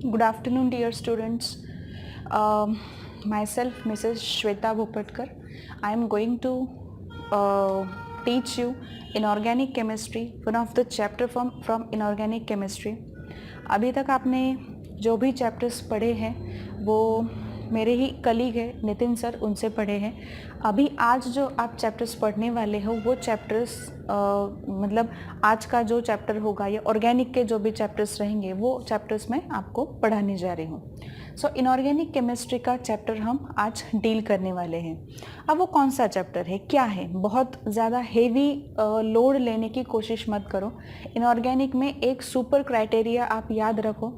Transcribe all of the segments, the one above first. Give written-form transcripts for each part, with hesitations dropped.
Good afternoon, dear students. Myself, Mrs. Shweta Bhopatkar. I am going to teach you inorganic chemistry, one of the chapter from inorganic chemistry. अभी तक आपने जो भी chapters पढ़े हैं वो मेरे ही कलीग है नितिन सर, उनसे पढ़े हैं. अभी आज जो आप चैप्टर्स पढ़ने वाले हो वो चैप्टर्स मतलब आज का जो चैप्टर होगा या ऑर्गेनिक के जो भी चैप्टर्स रहेंगे वो चैप्टर्स मैं आपको पढ़ाने जा रही हूँ. सो इनऑर्गेनिक केमिस्ट्री का चैप्टर हम आज डील करने वाले हैं. अब वो कौन सा चैप्टर है, क्या है, बहुत ज़्यादा हेवी लोड लेने की कोशिश मत करो. इनऑर्गेनिक में एक सुपर क्राइटेरिया आप याद रखो,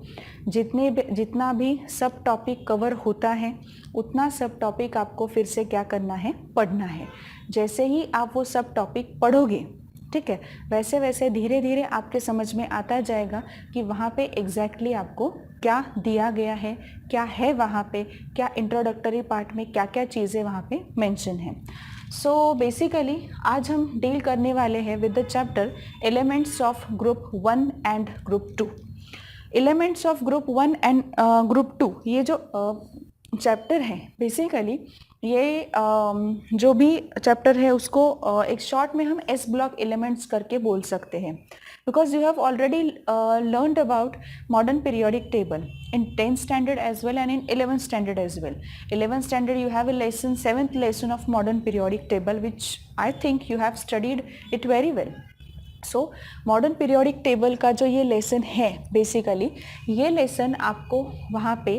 जितना भी सब टॉपिक कवर होता है उतना सब टॉपिक आपको फिर से क्या करना है, पढ़ना है. जैसे ही आप वो सब टॉपिक पढ़ोगे, ठीक है, वैसे वैसे धीरे धीरे आपके समझ में आता जाएगा कि वहाँ पे एग्जैक्टली आपको क्या दिया गया है, क्या है वहाँ पे, क्या इंट्रोडक्टरी पार्ट में क्या क्या चीज़ें वहाँ पे मेंशन है. सो बेसिकली आज हम डील करने वाले हैं with the chapter elements of group 1 and group 2. Elements of group 1 and group 2 ये जो चैप्टर है बेसिकली ये जो भी चैप्टर है उसको एक शॉर्ट में हम एस ब्लॉक एलिमेंट्स करके बोल सकते हैं. Because you have already learned about modern periodic table in 10th standard as well and in 11th standard as well. 11th standard you have a lesson, 7th lesson of modern periodic table, which I think you have studied it very well. So modern periodic table का जो ये lesson है basically ये lesson आपको वहाँ पे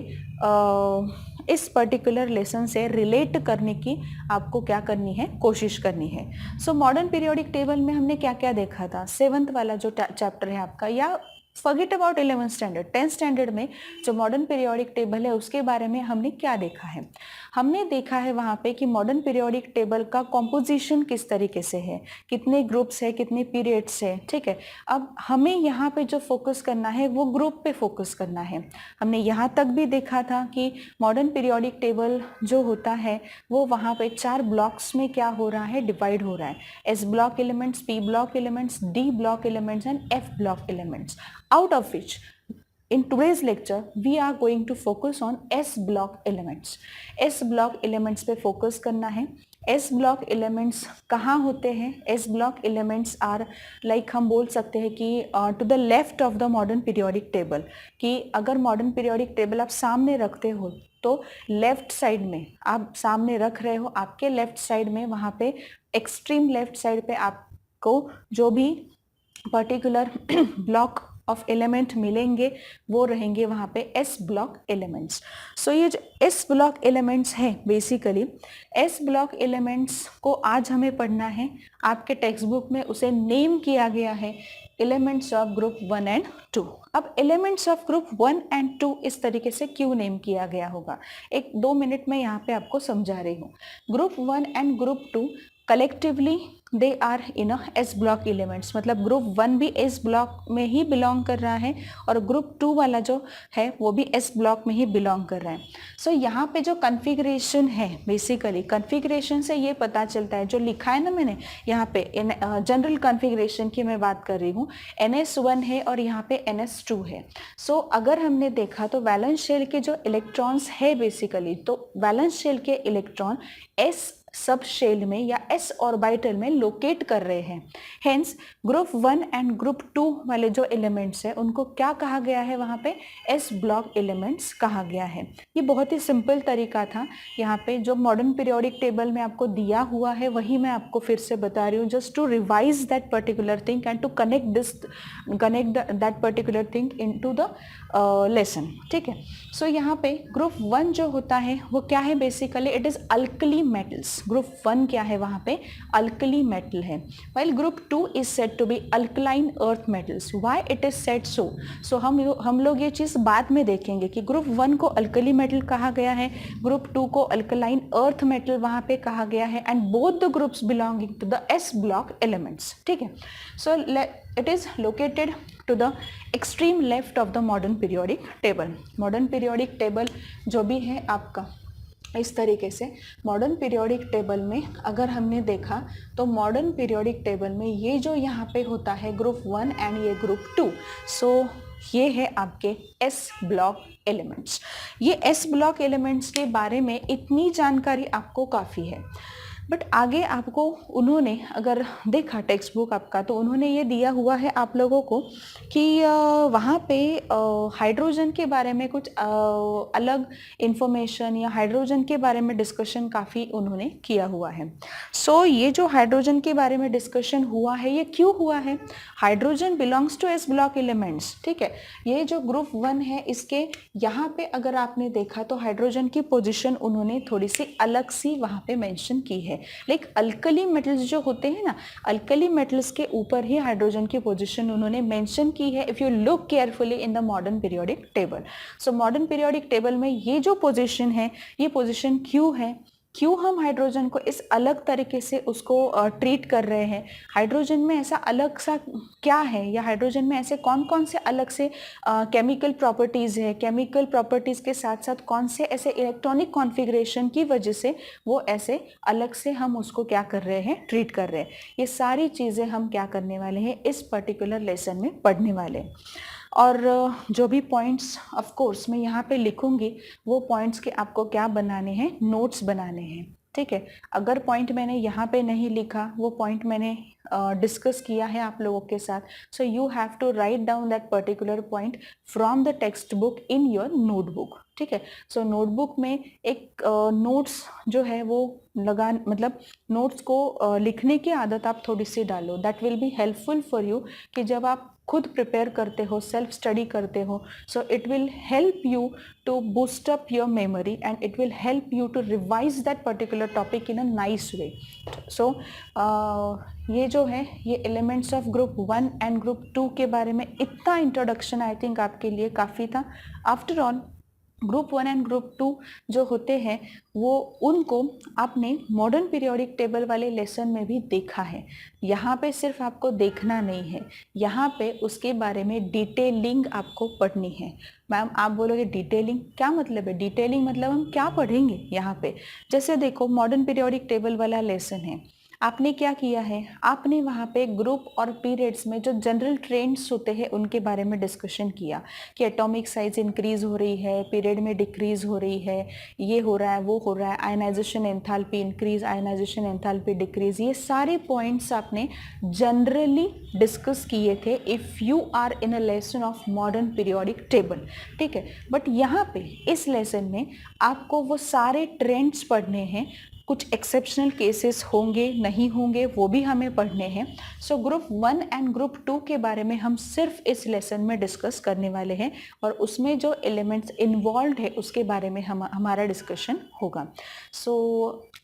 इस particular lesson से रिलेट करने की आपको क्या करनी है, कोशिश करनी है. सो मॉडर्न पीरियोडिक टेबल में हमने क्या क्या देखा था, 7th वाला जो चैप्टर है आपका, या forget about 11th standard, 10th standard में जो मॉडर्न पीरियोडिक टेबल है उसके बारे में हमने क्या देखा है. हमने देखा है वहाँ पे कि मॉडर्न पीरियोडिक टेबल का कॉम्पोजिशन किस तरीके से है, कितने ग्रुप्स है, कितने पीरियड्स है. ठीक है, अब हमें यहाँ पे जो फोकस करना है वो ग्रुप पे फोकस करना है. हमने यहाँ तक भी देखा था कि मॉडर्न पीरियोडिक टेबल जो होता है वो वहाँ पे 4 ब्लॉक्स में क्या हो रहा है, डिवाइड हो रहा है. S block elements, P block elements, D block elements and F block elements. Out of which in today's lecture we are going to focus on S block elements. S block elements पे focus करना है. S block elements कहाँ होते हैं? S block elements are like हम बोल सकते हैं कि to the left of the modern periodic table, कि अगर modern periodic table आप सामने रखते हो तो लेफ्ट साइड में आप सामने रख रहे हो, आपके लेफ्ट साइड में वहाँ पे एक्सट्रीम लेफ्ट साइड पे आपको जो भी पर्टिकुलर ब्लॉक ऑफ एलिमेंट मिलेंगे वो रहेंगे वहाँ पे एस ब्लॉक एलिमेंट्स. सो ये जो एस ब्लॉक एलिमेंट्स है बेसिकली एस ब्लॉक एलिमेंट्स को आज हमें पढ़ना है. आपके टेक्स्ट बुक में उसे नेम किया गया है एलिमेंट्स ऑफ ग्रुप 1 एंड 2. अब एलिमेंट्स ऑफ ग्रुप 1 एंड 2 इस तरीके से क्यों नेम किया गया होगा, 1-2 मिनट में यहाँ पे आपको समझा रही हूँ. Group 1 and group 2 collectively they are in S block elements, मतलब ग्रुप 1 भी एस ब्लॉक में ही बिलोंग कर रहा है और ग्रुप 2 वाला जो है वो भी एस ब्लॉक में ही बिलोंग कर रहा है. सो यहाँ पे जो कन्फिग्रेशन है बेसिकली कन्फिग्रेशन से ये पता चलता है, जो लिखा है ना मैंने यहाँ पे जनरल कन्फिग्रेशन की मैं बात कर रही हूँ, NS1 है और यहाँ पे NS2 है. सो अगर हमने देखा तो वैलेंस शेल के जो इलेक्ट्रॉन्स है बेसिकली, तो वैलेंस शेल के इलेक्ट्रॉन एस सब शेल में या एस ऑर्बिटल में लोकेट कर रहे हैं. हेंस ग्रुप 1 एंड ग्रुप 2 वाले जो एलिमेंट्स है उनको क्या कहा गया है, वहाँ पे एस ब्लॉक एलिमेंट्स कहा गया है. ये बहुत ही सिंपल तरीका था. यहाँ पे जो मॉडर्न पीरियोडिक टेबल में आपको दिया हुआ है वही मैं आपको फिर से बता रही हूँ, just to revise that particular thing and to connect that particular thing into the lesson. ठीक है, सो यहाँ पे ग्रुप 1 जो होता है वो क्या है, basically it is alkali metals. Group 1 क्या है, वहाँ पे अल्कली मेटल है. While group 2 is said to be alkaline earth metals. Why it is said so, so हम लोग ये चीज़ बाद में देखेंगे कि ग्रुप 1 को अल्कली मेटल कहा गया है, ग्रुप 2 को अल्कलाइन अर्थ मेटल वहाँ पे कहा गया है, and both the groups belonging to the S block elements. ठीक है, सो it is located to the extreme left of the modern periodic table. modern periodic table जो भी है आपका इस तरीके से मॉडर्न पीरियोडिक टेबल में अगर हमने देखा तो मॉडर्न पीरियोडिक टेबल में ये जो यहाँ पे होता है ग्रुप 1 एंड ये ग्रुप 2. सो ये है आपके एस ब्लॉक एलिमेंट्स। ये एस ब्लॉक एलिमेंट्स के बारे में इतनी जानकारी आपको काफ़ी है, बट आगे आपको उन्होंने अगर देखा टेक्स्ट बुक आपका तो उन्होंने ये दिया हुआ है आप लोगों को कि वहाँ पे हाइड्रोजन के बारे में कुछ अलग इंफॉर्मेशन या हाइड्रोजन के बारे में डिस्कशन काफ़ी उन्होंने किया हुआ है। सो ये जो हाइड्रोजन के बारे में डिस्कशन हुआ है ये क्यों हुआ है? Hydrogen belongs to S block elements, ठीक है। ये जो ग्रुप 1 है इसके यहाँ पे अगर आपने देखा तो हाइड्रोजन की पोजीशन उन्होंने थोड़ी सी अलग सी वहाँ पे मेंशन की है। लाइक अल्कली मेटल्स जो होते हैं ना, अल्कली मेटल्स के ऊपर ही हाइड्रोजन की पोजीशन उन्होंने मेंशन की है if you look carefully in the modern periodic table. So modern periodic table में ये जो पोजीशन है, ये पोजीशन क्यों है, क्यों हम हाइड्रोजन को इस अलग तरीके से उसको ट्रीट कर रहे हैं, हाइड्रोजन में ऐसा अलग सा क्या है, या हाइड्रोजन में ऐसे कौन कौन से अलग से केमिकल प्रॉपर्टीज़ है, केमिकल प्रॉपर्टीज़ के साथ साथ कौन से ऐसे इलेक्ट्रॉनिक कॉन्फ़िगरेशन की वजह से वो ऐसे अलग से हम उसको क्या कर रहे हैं, ट्रीट कर रहे हैं। ये सारी चीज़ें हम क्या करने वाले हैं इस पर्टिकुलर लेसन में पढ़ने वाले हैं। और जो भी पॉइंट्स ऑफ कोर्स मैं यहाँ पे लिखूंगी वो पॉइंट्स के आपको क्या बनाने हैं, नोट्स बनाने हैं, ठीक है। अगर पॉइंट मैंने यहाँ पे नहीं लिखा, वो पॉइंट मैंने डिस्कस किया है आप लोगों के साथ, so you have to write down that particular point from the textbook in your notebook, ठीक है। सो नोटबुक में एक नोट्स जो है वो मतलब नोट्स को लिखने की आदत आप थोड़ी सी डालो। That will be helpful for you कि जब आप खुद प्रिपेयर करते हो, सेल्फ स्टडी करते हो, so it will help you to boost up your memory and it will help you to revise that particular topic in a nice way. So ये जो है ये elements of group 1 and group 2 के बारे में इतना इंट्रोडक्शन आई थिंक आपके लिए काफ़ी था। After all group 1 and group 2 जो होते हैं वो उनको आपने मॉडर्न पीरियोडिक टेबल वाले लेसन में भी देखा है। यहाँ पे सिर्फ आपको देखना नहीं है, यहाँ पे उसके बारे में डिटेलिंग आपको पढ़नी है। मैम आप बोलोगे डिटेलिंग क्या मतलब है? डिटेलिंग मतलब हम क्या पढ़ेंगे यहाँ पे? जैसे देखो मॉडर्न पीरियोडिक टेबल वाला लेसन है, आपने क्या किया है, आपने वहाँ पे ग्रुप और पीरियड्स में जो जनरल ट्रेंड्स होते हैं उनके बारे में डिस्कशन किया कि एटॉमिक साइज इंक्रीज हो रही है, पीरियड में डिक्रीज हो रही है, ये हो रहा है, वो हो रहा है, ionisation enthalpy increase, ionisation enthalpy decrease, ये सारे पॉइंट्स आपने जनरली डिस्कस किए थे if you are in a lesson of modern periodic table, ठीक है। बट यहाँ पे इस लेसन में आपको वो सारे ट्रेंड्स पढ़ने हैं, कुछ एक्सेप्शनल केसेस होंगे नहीं होंगे वो भी हमें पढ़ने हैं। सो ग्रुप 1 एंड ग्रुप 2 के बारे में हम सिर्फ इस लेसन में डिस्कस करने वाले हैं और उसमें जो एलिमेंट्स इन्वॉल्व है उसके बारे में हमारा डिस्कशन होगा। सो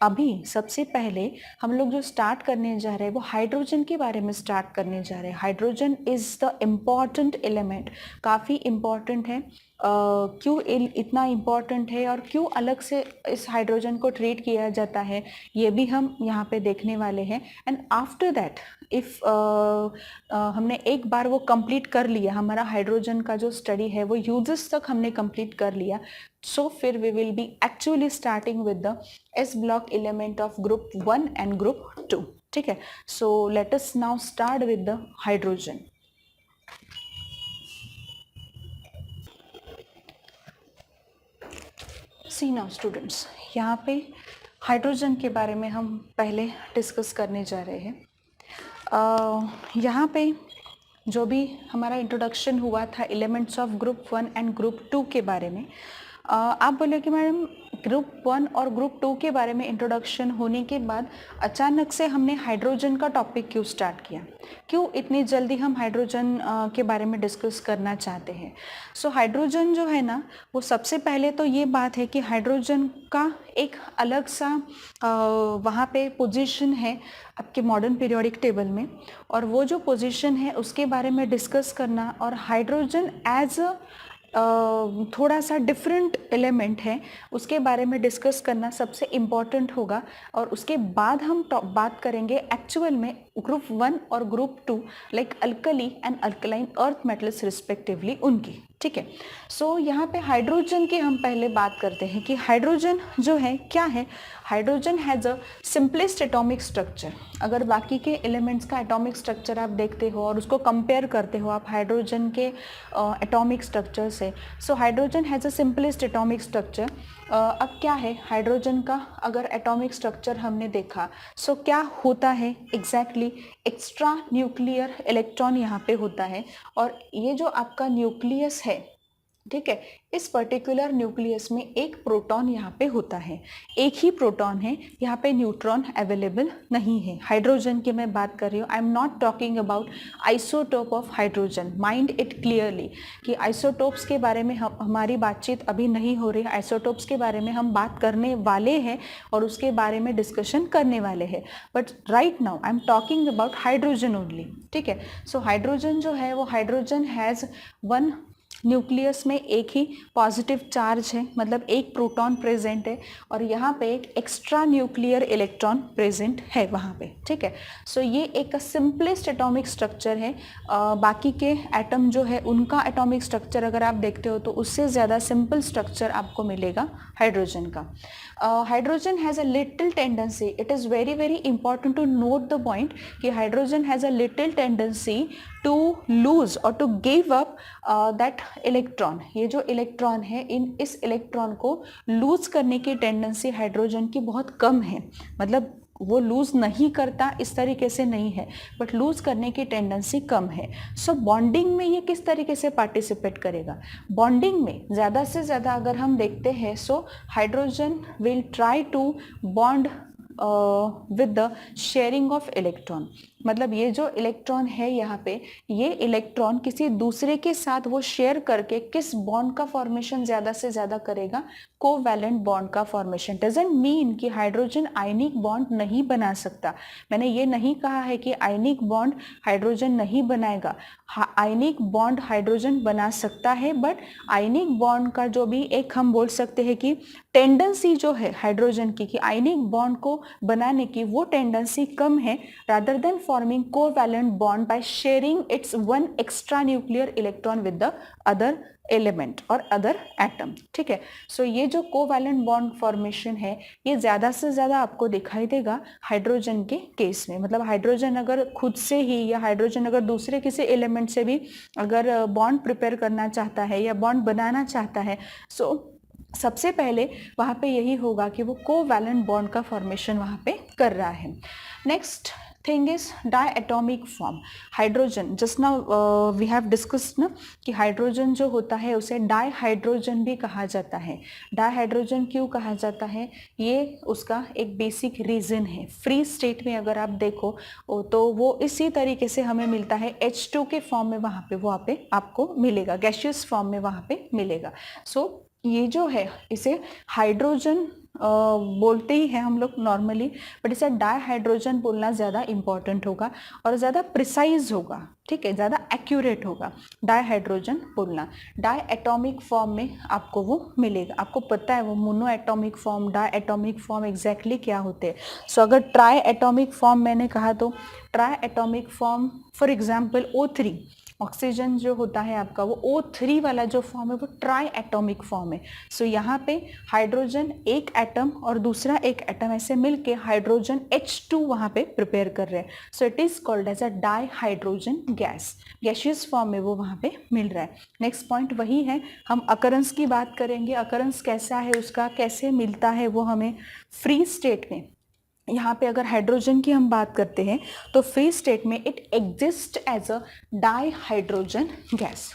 अभी सबसे पहले हम लोग जो स्टार्ट करने जा रहे हैं वो हाइड्रोजन के बारे में स्टार्ट करने जा रहे हैं। Hydrogen is the important element, काफ़ी इम्पॉर्टेंट है। क्यों इतना इम्पॉर्टेंट है और क्यों अलग से इस हाइड्रोजन को ट्रीट किया जाता है ये भी हम यहाँ पे देखने वाले हैं। एंड आफ्टर दैट इफ़ हमने एक बार वो कंप्लीट कर लिया, हमारा हाइड्रोजन का जो स्टडी है वो यूजेस तक हमने कंप्लीट कर लिया, सो फिर we will be actually starting with the S block element of group 1 and group 2, ठीक है। So let us now start with the hydrogen. See now students, यहाँ पे हाइड्रोजन के बारे में हम पहले डिस्कस करने जा रहे हैं। यहाँ पे जो भी हमारा इंट्रोडक्शन हुआ था elements of group 1 and group 2 के बारे में, आप बोले कि मैडम ग्रुप 1 और ग्रुप 2 के बारे में इंट्रोडक्शन होने के बाद अचानक से हमने हाइड्रोजन का टॉपिक क्यों स्टार्ट किया, क्यों इतनी जल्दी हम हाइड्रोजन के बारे में डिस्कस करना चाहते हैं। सो हाइड्रोजन जो है ना, वो सबसे पहले तो ये बात है कि हाइड्रोजन का एक अलग सा वहाँ पे पोजीशन है आपके मॉडर्न पीरियोडिक टेबल में, और वो जो पोजीशन है उसके बारे में डिस्कस करना और हाइड्रोजन एज अ थोड़ा सा डिफरेंट एलिमेंट है उसके बारे में डिस्कस करना सबसे इम्पॉर्टेंट होगा। और उसके बाद हम बात करेंगे एक्चुअल में ग्रुप 1 और group 2 like alkali and alkaline earth metals respectively उनकी, ठीक है। सो यहाँ पे हाइड्रोजन की हम पहले बात करते हैं कि हाइड्रोजन जो है क्या है। Hydrogen has a simplest atomic structure. अगर बाकी के एलिमेंट्स का एटॉमिक स्ट्रक्चर आप देखते हो और उसको कंपेयर करते हो आप हाइड्रोजन के एटॉमिक स्ट्रक्चर से, so hydrogen has a simplest atomic structure. अब क्या है हाइड्रोजन का अगर एटॉमिक स्ट्रक्चर हमने देखा, सो क्या होता है एग्जैक्टली, एक्स्ट्रा न्यूक्लियर इलेक्ट्रॉन यहाँ पे होता है और ये जो आपका न्यूक्लियस है, ठीक है, इस पर्टिकुलर न्यूक्लियस में एक प्रोटॉन यहाँ पे होता है, एक ही प्रोटॉन है, यहाँ पे न्यूट्रॉन अवेलेबल नहीं है। हाइड्रोजन की मैं बात कर रही हूँ, I am not talking about isotope of hydrogen, mind it clearly कि आइसोटोप्स के बारे में हमारी बातचीत अभी नहीं हो रही है। आइसोटोप्स के बारे में हम बात करने वाले हैं और उसके बारे में डिस्कशन करने वाले हैं, but right now I am talking about hydrogen only, ठीक है। सो हाइड्रोजन जो है वो हाइड्रोजन हैज़ वन न्यूक्लियस में एक ही पॉजिटिव चार्ज है, मतलब एक प्रोटॉन प्रेजेंट है और यहाँ पे एक एक्स्ट्रा न्यूक्लियर इलेक्ट्रॉन प्रेजेंट है वहाँ पे, ठीक है। सो ये एक सिंपलेस्ट एटॉमिक स्ट्रक्चर है। बाकी के एटम जो है उनका एटॉमिक स्ट्रक्चर अगर आप देखते हो तो उससे ज़्यादा सिंपल स्ट्रक्चर आपको मिलेगा हाइड्रोजन का। Hydrogen has a little tendency, it is very very important to note the point कि hydrogen has a little tendency to lose और to give up that electron. ये जो इलेक्ट्रॉन है इस इलेक्ट्रॉन को लूज करने की टेंडेंसी हाइड्रोजन की बहुत कम है, मतलब वो लूज नहीं करता इस तरीके से नहीं है, बट लूज करने की टेंडेंसी कम है। सो बॉन्डिंग में ये किस तरीके से पार्टिसिपेट करेगा, बॉन्डिंग में ज़्यादा से ज़्यादा अगर हम देखते हैं, so hydrogen will try to bond with the sharing of electron, मतलब ये जो इलेक्ट्रॉन है यहाँ पे, ये इलेक्ट्रॉन किसी दूसरे के साथ वो शेयर करके किस बॉन्ड का फॉर्मेशन ज़्यादा से ज़्यादा करेगा, कोवैलेंट बॉन्ड का फॉर्मेशन। डजंट मीन कि हाइड्रोजन आयनिक बॉन्ड नहीं बना सकता, मैंने ये नहीं कहा है कि आयनिक बॉन्ड हाइड्रोजन नहीं बनाएगा, आयनिक बॉन्ड हाइड्रोजन बना सकता है, बट आयनिक बॉन्ड का जो भी एक हम बोल सकते हैं कि टेंडेंसी जो है हाइड्रोजन की कि आयनिक बॉन्ड को बनाने की वो टेंडेंसी कम है, rather than forming covalent bond by sharing its one extra nuclear electron with the other element और other atom, ठीक है। सो ये जो कोवैलेंट बॉन्ड फॉर्मेशन है ये ज़्यादा से ज़्यादा आपको दिखाई देगा हाइड्रोजन के केस में, मतलब हाइड्रोजन अगर खुद से ही या हाइड्रोजन अगर दूसरे किसी एलिमेंट से भी अगर बॉन्ड प्रिपेयर करना चाहता है या बॉन्ड बनाना चाहता है, सो सबसे पहले वहाँ पे यही होगा कि वो कोवैलेंट बॉन्ड का फॉर्मेशन वहाँ पे कर रहा है। Next thing is diatomic form. Hydrogen just now we have discussed ना कि हाइड्रोजन जो होता है उसे डायहाइड्रोजन भी कहा जाता है। डायहाइड्रोजन क्यों कहा जाता है, ये उसका एक बेसिक रीज़न है। फ्री स्टेट में अगर आप देखो तो वो इसी तरीके से हमें मिलता है, H2 के फॉर्म में वहाँ पे आपको मिलेगा, गैशियस फॉर्म में वहाँ पे मिलेगा। सो ये जो है इसे हाइड्रोजन बोलते ही हैं हम लोग नॉर्मली, बट इसे डायहाइड्रोजन बोलना ज़्यादा इम्पॉर्टेंट होगा और ज़्यादा प्रिसाइज होगा, ठीक है, ज़्यादा एक्यूरेट होगा डायहाइड्रोजन बोलना। डायएटॉमिक फॉर्म में आपको वो मिलेगा, आपको पता है वो mono atomic form, diatomic form exactly क्या होते हैं। सो अगर ट्राई एटॉमिक फॉर्म मैंने कहा तो try atomic form for example O3, oxygen जो होता है आपका वो O3 वाला जो फॉर्म है वो ट्राई एटॉमिक फॉर्म है। सो यहाँ पे हाइड्रोजन एक एटम और दूसरा एक एटम ऐसे मिलके हाइड्रोजन H2 वहाँ पे प्रिपेयर कर रहे हैं। So it is called as a dihydrogen gas, gaseous form में वो वहाँ पे मिल रहा है। नेक्स्ट पॉइंट वही है, हम अकरेंस की बात करेंगे, अकरेंस कैसा है उसका, कैसे मिलता है वो हमें फ्री स्टेट में। यहाँ पे अगर हाइड्रोजन की हम बात करते हैं तो फ्री स्टेट में it exist as a dihydrogen gas.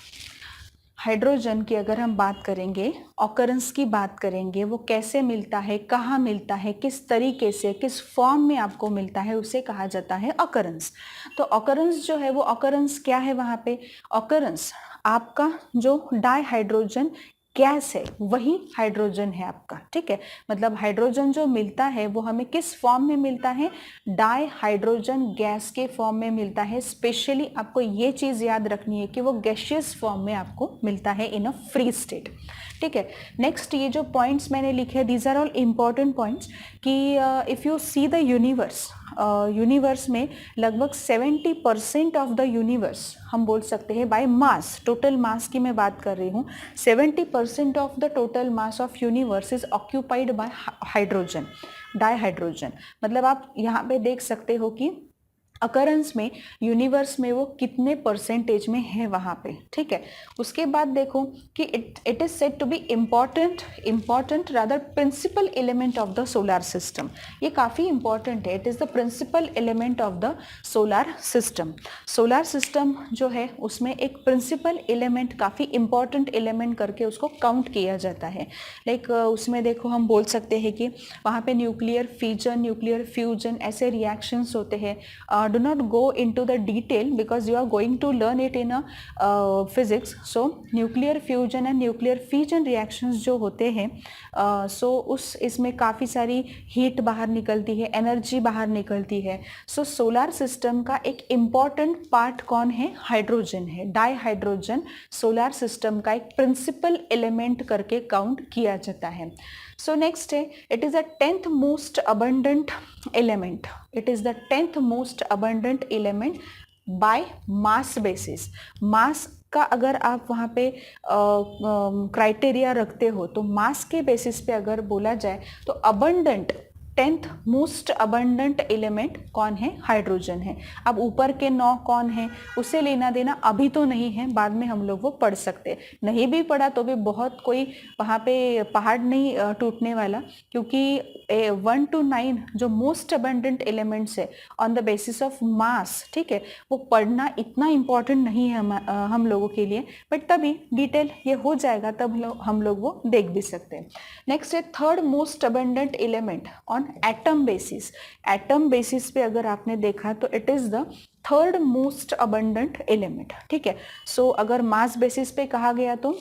Hydrogen की अगर हम बात करेंगे, ऑकरेंस की बात करेंगे, वो कैसे मिलता है, कहाँ मिलता है, किस तरीके से, किस फॉर्म में आपको मिलता है, उसे कहा जाता है ऑकरेंस। तो ऑकरेंस जो है वो ऑकरेंस क्या है वहाँ पे, ऑकरेंस आपका जो डाईहाइड्रोजन गैस है वही हाइड्रोजन है आपका, ठीक है। मतलब हाइड्रोजन जो मिलता है वो हमें किस फॉर्म में मिलता है, डाई हाइड्रोजन गैस के फॉर्म में मिलता है। स्पेशली आपको ये चीज याद रखनी है कि वो गैसियस फॉर्म में आपको मिलता है इन अ फ्री स्टेट, ठीक है। नेक्स्ट ये जो पॉइंट्स मैंने लिखे हैं these are all important points कि if you see the universe, universe में लगभग 70% ऑफ द यूनिवर्स हम बोल सकते हैं बाय मास, टोटल मास की मैं बात कर रही हूँ, 70% of the total mass of universe is occupied by hydrogen, di hydrogen. मतलब आप यहाँ पे देख सकते हो कि अकरेंस में यूनिवर्स में वो कितने परसेंटेज में है वहाँ पे, ठीक है। उसके बाद देखो कि it is said to be important rather principal element of the solar system. ये काफ़ी इंपॉर्टेंट है, it is the principal element of the solar system. Solar system जो है उसमें एक प्रिंसिपल एलिमेंट, काफ़ी इंपॉर्टेंट एलिमेंट करके उसको काउंट किया जाता है। लाइक उसमें देखो हम बोल सकते हैं कि वहाँ पे न्यूक्लियर फिजन, न्यूक्लियर फ्यूजन ऐसे रिएक्शंस होते हैं। do not go into the detail because you are going to learn it in a physics. So nuclear fusion and nuclear fission reactions जो होते हैं so उस इसमें काफ़ी सारी हीट बाहर निकलती है, एनर्जी बाहर निकलती है। सो सोलर सिस्टम का एक इम्पॉर्टेंट पार्ट कौन है, हाइड्रोजन है। डाई हाइड्रोजन सोलर सिस्टम का एक प्रिंसिपल एलिमेंट करके काउंट किया जाता है। So next है, it is the 10th most abundant element. It is the 10th most abundant element by mass basis. मास का अगर आप वहाँ पे क्राइटेरिया रखते हो तो मास के बेसिस पे अगर बोला जाए तो abundant 10th most abundant element कौन है, हाइड्रोजन है। अब ऊपर के 9 कौन है उसे लेना देना अभी तो नहीं है, बाद में हम लोग वो पढ़ सकते, नहीं भी पढ़ा तो भी बहुत कोई वहाँ पे पहाड़ नहीं टूटने वाला, क्योंकि 1 to 9 जो मोस्ट अबंडेंट एलिमेंट्स है on the basis of mass, ठीक है, वो पढ़ना इतना इम्पॉर्टेंट नहीं है हम लोगों के लिए, बट तभी डिटेल ये हो जाएगा तब हम लोग वो देख भी सकते हैं। नेक्स्ट है third most abundant element on atom basis. Atom basis पे अगर आपने देखा तो it is the third most abundant element, ठीक है। सो अगर मास बेसिस पे कहा गया तो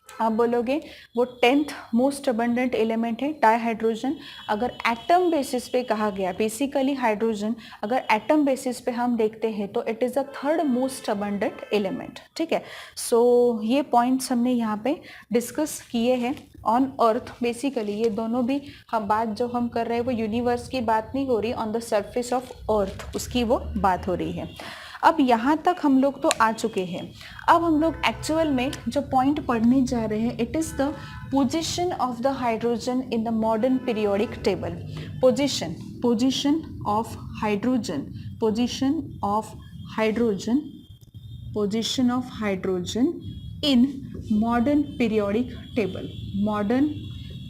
आप बोलोगे वो 10th मोस्ट अबंडेंट एलिमेंट है डाई हाइड्रोजन। अगर एटम बेसिस पे कहा गया, बेसिकली हाइड्रोजन अगर एटम बेसिस पे हम देखते हैं तो it is the third most abundant element, ठीक है। सो ये पॉइंट्स हमने यहाँ पे डिस्कस किए हैं ऑन अर्थ। बेसिकली ये दोनों भी हम बात जो हम कर रहे हैं वो यूनिवर्स की बात नहीं हो रही, on the surface of earth उसकी वो बात हो रही है। अब यहाँ तक हम लोग तो आ चुके हैं। अब हम लोग एक्चुअल में जो पॉइंट पढ़ने जा रहे हैं, it is the position of the hydrogen in the modern periodic table. Position of hydrogen, position of hydrogen, position of hydrogen in modern periodic table. Modern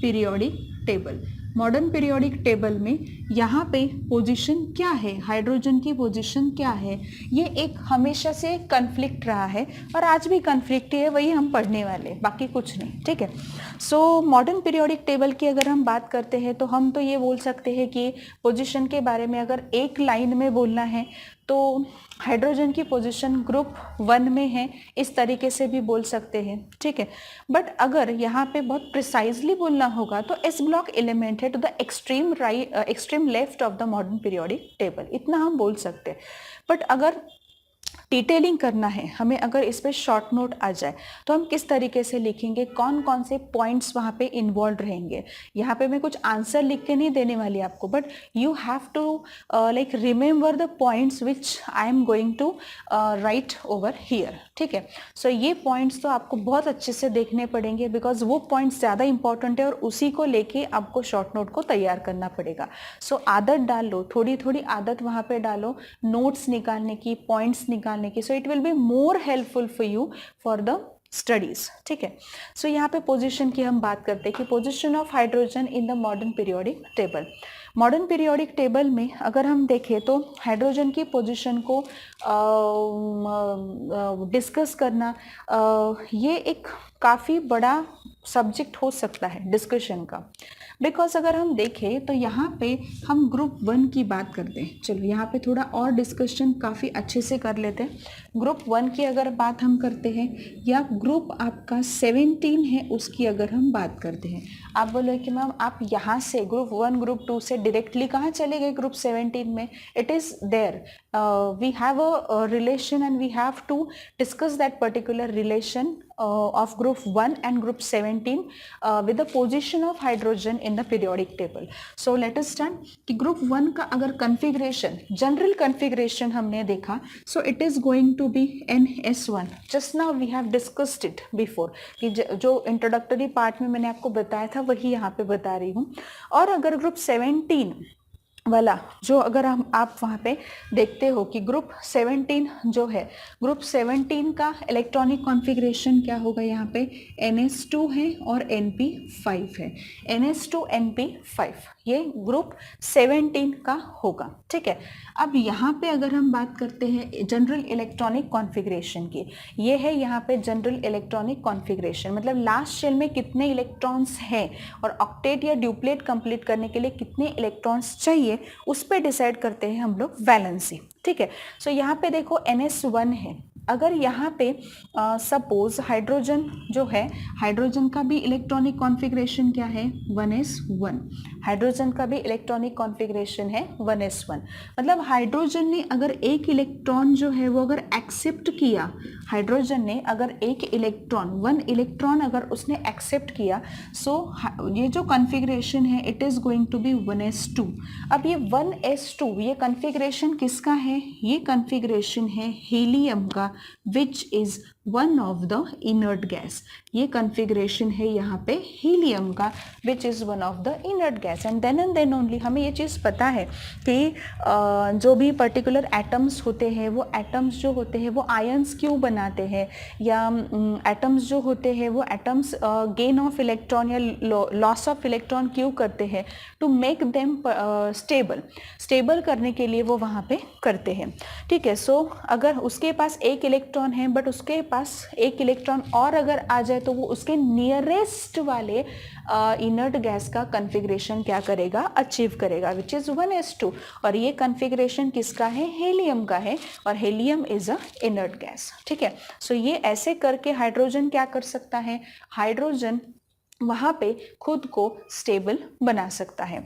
periodic table, modern periodic table में यहाँ पे position क्या है, hydrogen की position क्या है, ये एक हमेशा से कन्फ्लिक्ट रहा है और आज भी कन्फ्लिक्ट है, वही हम पढ़ने वाले, बाकी कुछ नहीं, ठीक है। सो मॉडर्न पीरियोडिक टेबल की अगर हम बात करते हैं तो हम तो ये बोल सकते हैं कि पोजीशन के बारे में अगर एक लाइन में बोलना है तो हाइड्रोजन की पोजीशन ग्रुप 1 में है, इस तरीके से भी बोल सकते हैं, ठीक है। बट अगर यहाँ पे बहुत प्रिसाइजली बोलना होगा तो एस ब्लॉक एलिमेंट है to the extreme left of the modern periodic table, इतना हम बोल सकते हैं। बट अगर डिटेलिंग करना है हमें, अगर इस पर शॉर्ट नोट आ जाए तो हम किस तरीके से लिखेंगे, कौन कौन से पॉइंट्स वहाँ पे इन्वॉल्व रहेंगे। यहाँ पे मैं कुछ आंसर लिख के नहीं देने वाली आपको, but you have to like remember the points which I am going to write over here, ठीक है। सो ये पॉइंट्स तो आपको बहुत अच्छे से देखने पड़ेंगे बिकॉज वो पॉइंट्स ज़्यादा इंपॉर्टेंट है और उसी को लेके आपको शॉर्ट नोट को तैयार करना पड़ेगा। सो आदत डाल लो, थोड़ी थोड़ी आदत वहाँ पे डालो नोट्स निकालने की, पॉइंट्स निकालने की, सो it will be more helpful for you for the studies, ठीक है। सो यहाँ पे पोजीशन की हम बात करते हैं कि position of hydrogen in the modern periodic table. Modern periodic table में अगर हम देखें तो हाइड्रोजन की पोजीशन को डिस्कस करना ये एक काफ़ी बड़ा सब्जेक्ट हो सकता है डिस्कशन का। बिकॉज अगर हम देखें तो यहाँ पे हम ग्रुप 1 की बात करते हैं। चलो यहाँ पे थोड़ा और डिस्कशन काफ़ी अच्छे से कर लेते हैं। ग्रुप 1 की अगर बात हम करते हैं या ग्रुप आपका 17 है उसकी अगर हम बात करते हैं, आप बोलो कि मैम आप यहाँ से ग्रुप 1 ग्रुप 2 से डायरेक्टली कहाँ चले गए ग्रुप 17 में? It is there, we have a relation and we have to discuss that particular relation of group 1 and group 17 with the position of hydrogen in the periodic table. So let us start कि group 1 का अगर configuration, general configuration हमने देखा, so it is going to be NS1. Just now we have discussed it before कि जो introductory part में मैंने आपको बताया था वही यहाँ पे बता रही हूँ। और अगर group 17 वाला जो अगर आप वहाँ पे देखते हो कि ग्रुप 17 जो है, ग्रुप 17 का इलेक्ट्रॉनिक कॉन्फ़िगरेशन क्या होगा? यहाँ पे NS2 है और NP5 है। NS2 NP5 ये ग्रुप 17 का होगा, ठीक है। अब यहाँ पे अगर हम बात करते हैं जनरल इलेक्ट्रॉनिक कॉन्फ़िगरेशन की, ये है यहाँ पे जनरल इलेक्ट्रॉनिक कॉन्फ़िगरेशन, मतलब लास्ट शेल में कितने इलेक्ट्रॉन्स हैं और ऑक्टेट या ड्यूप्लेट कंप्लीट करने के लिए कितने इलेक्ट्रॉन्स चाहिए उस पे डिसाइड करते हैं हम लोग वैलेंसी, ठीक है। सो यहाँ पे देखो NS1 है। अगर यहाँ पे सपोज हाइड्रोजन जो है, हाइड्रोजन का भी इलेक्ट्रॉनिक कॉन्फ़िगरेशन क्या है? 1s1। हाइड्रोजन का भी इलेक्ट्रॉनिक कॉन्फ़िगरेशन है 1s1। मतलब हाइड्रोजन ने अगर एक इलेक्ट्रॉन जो है वो अगर एक्सेप्ट किया, हाइड्रोजन ने अगर एक इलेक्ट्रॉन 1 इलेक्ट्रॉन अगर उसने एक्सेप्ट किया, सो ये जो कॉन्फ़िगरेशन है it is going to be 1s2। अब ये 1s2 ये कॉन्फ़िगरेशन किसका है? ये कॉन्फ़िगरेशन है हीलियम का, which is one of the inert gas. ये कॉन्फ़िगरेशन है यहाँ पे हीलियम का, which is one of the inert gas. And then only हमें ये चीज़ पता है कि जो भी पर्टिकुलर एटम्स होते हैं वो एटम्स जो होते हैं वो आयंस क्यों बनाते हैं, या एटम्स जो होते हैं वो एटम्स गेन ऑफ इलेक्ट्रॉन या लॉस ऑफ इलेक्ट्रॉन क्यों करते हैं? टू मेक देम स्टेबल करने के लिए वो वहाँ पे करते हैं, ठीक है। सो अगर उसके पास एक इलेक्ट्रॉन है बट उसके पास एक इलेक्ट्रॉन और अगर आ जाए तो वो उसके नियरेस्ट वाले इनर्ट गैस का कॉन्फ़िगरेशन क्या करेगा? अचीव करेगा, विच इज़ 1s2। और ये कॉन्फ़िगरेशन किसका है? हीलियम का है, और helium is a inert gas, ठीक है। सो ये ऐसे करके हाइड्रोजन क्या कर सकता है? हाइड्रोजन वहाँ पे खुद को स्टेबल बना सकता है।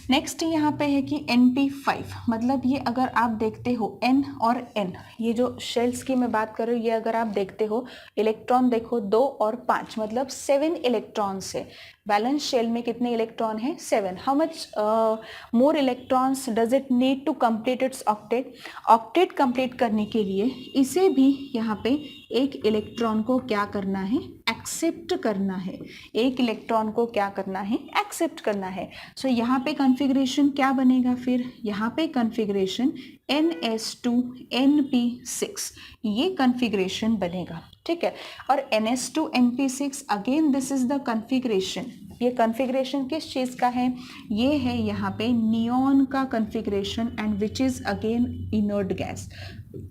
नेक्स्ट यहाँ पे है कि NP5, मतलब ये अगर आप देखते हो N और N, ये जो शेल्स की मैं बात कर रही हूँ, ये अगर आप देखते हो इलेक्ट्रॉन देखो 2 और 5, मतलब 7 इलेक्ट्रॉन्स है। बैलेंस शेल में कितने इलेक्ट्रॉन है? 7। How much more electrons does it need to complete its octet? Octet complete करने के लिए इसे भी यहाँ पे एक इलेक्ट्रॉन को क्या करना है? एक्सेप्ट करना है। एक इलेक्ट्रॉन को क्या करना है? एक्सेप्ट करना है। सो यहाँ पे कॉन्फ़िगरेशन क्या बनेगा फिर? यहाँ पे कॉन्फ़िगरेशन NS2 NP6 ये कॉन्फ़िगरेशन बनेगा, ठीक है। और NS2 NP6 again this is the configuration. ये कॉन्फ़िगरेशन किस चीज़ का है? ये है यहाँ पे नियॉन का configuration, and which is again inert gas,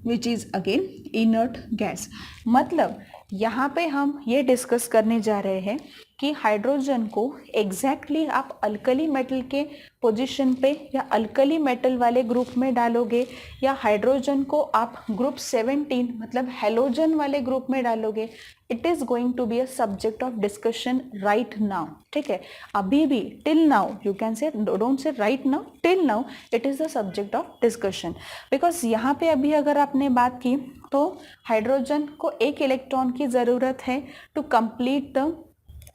which is again inert gas. मतलब यहाँ पे हम ये डिस्कस करने जा रहे हैं कि हाइड्रोजन को एग्जैक्टली आप अल्कली मेटल के पोजीशन पे या अल्कली मेटल वाले ग्रुप में डालोगे, या हाइड्रोजन को आप ग्रुप 17 मतलब हेलोजन वाले ग्रुप में डालोगे, it is going to be a subject of discussion right now, ठीक है। अभी भी till now, you can say, don't say right now, till now it is the subject of discussion. Because यहाँ पे अभी अगर आपने बात की तो हाइड्रोजन को एक इलेक्ट्रॉन की ज़रूरत है to complete the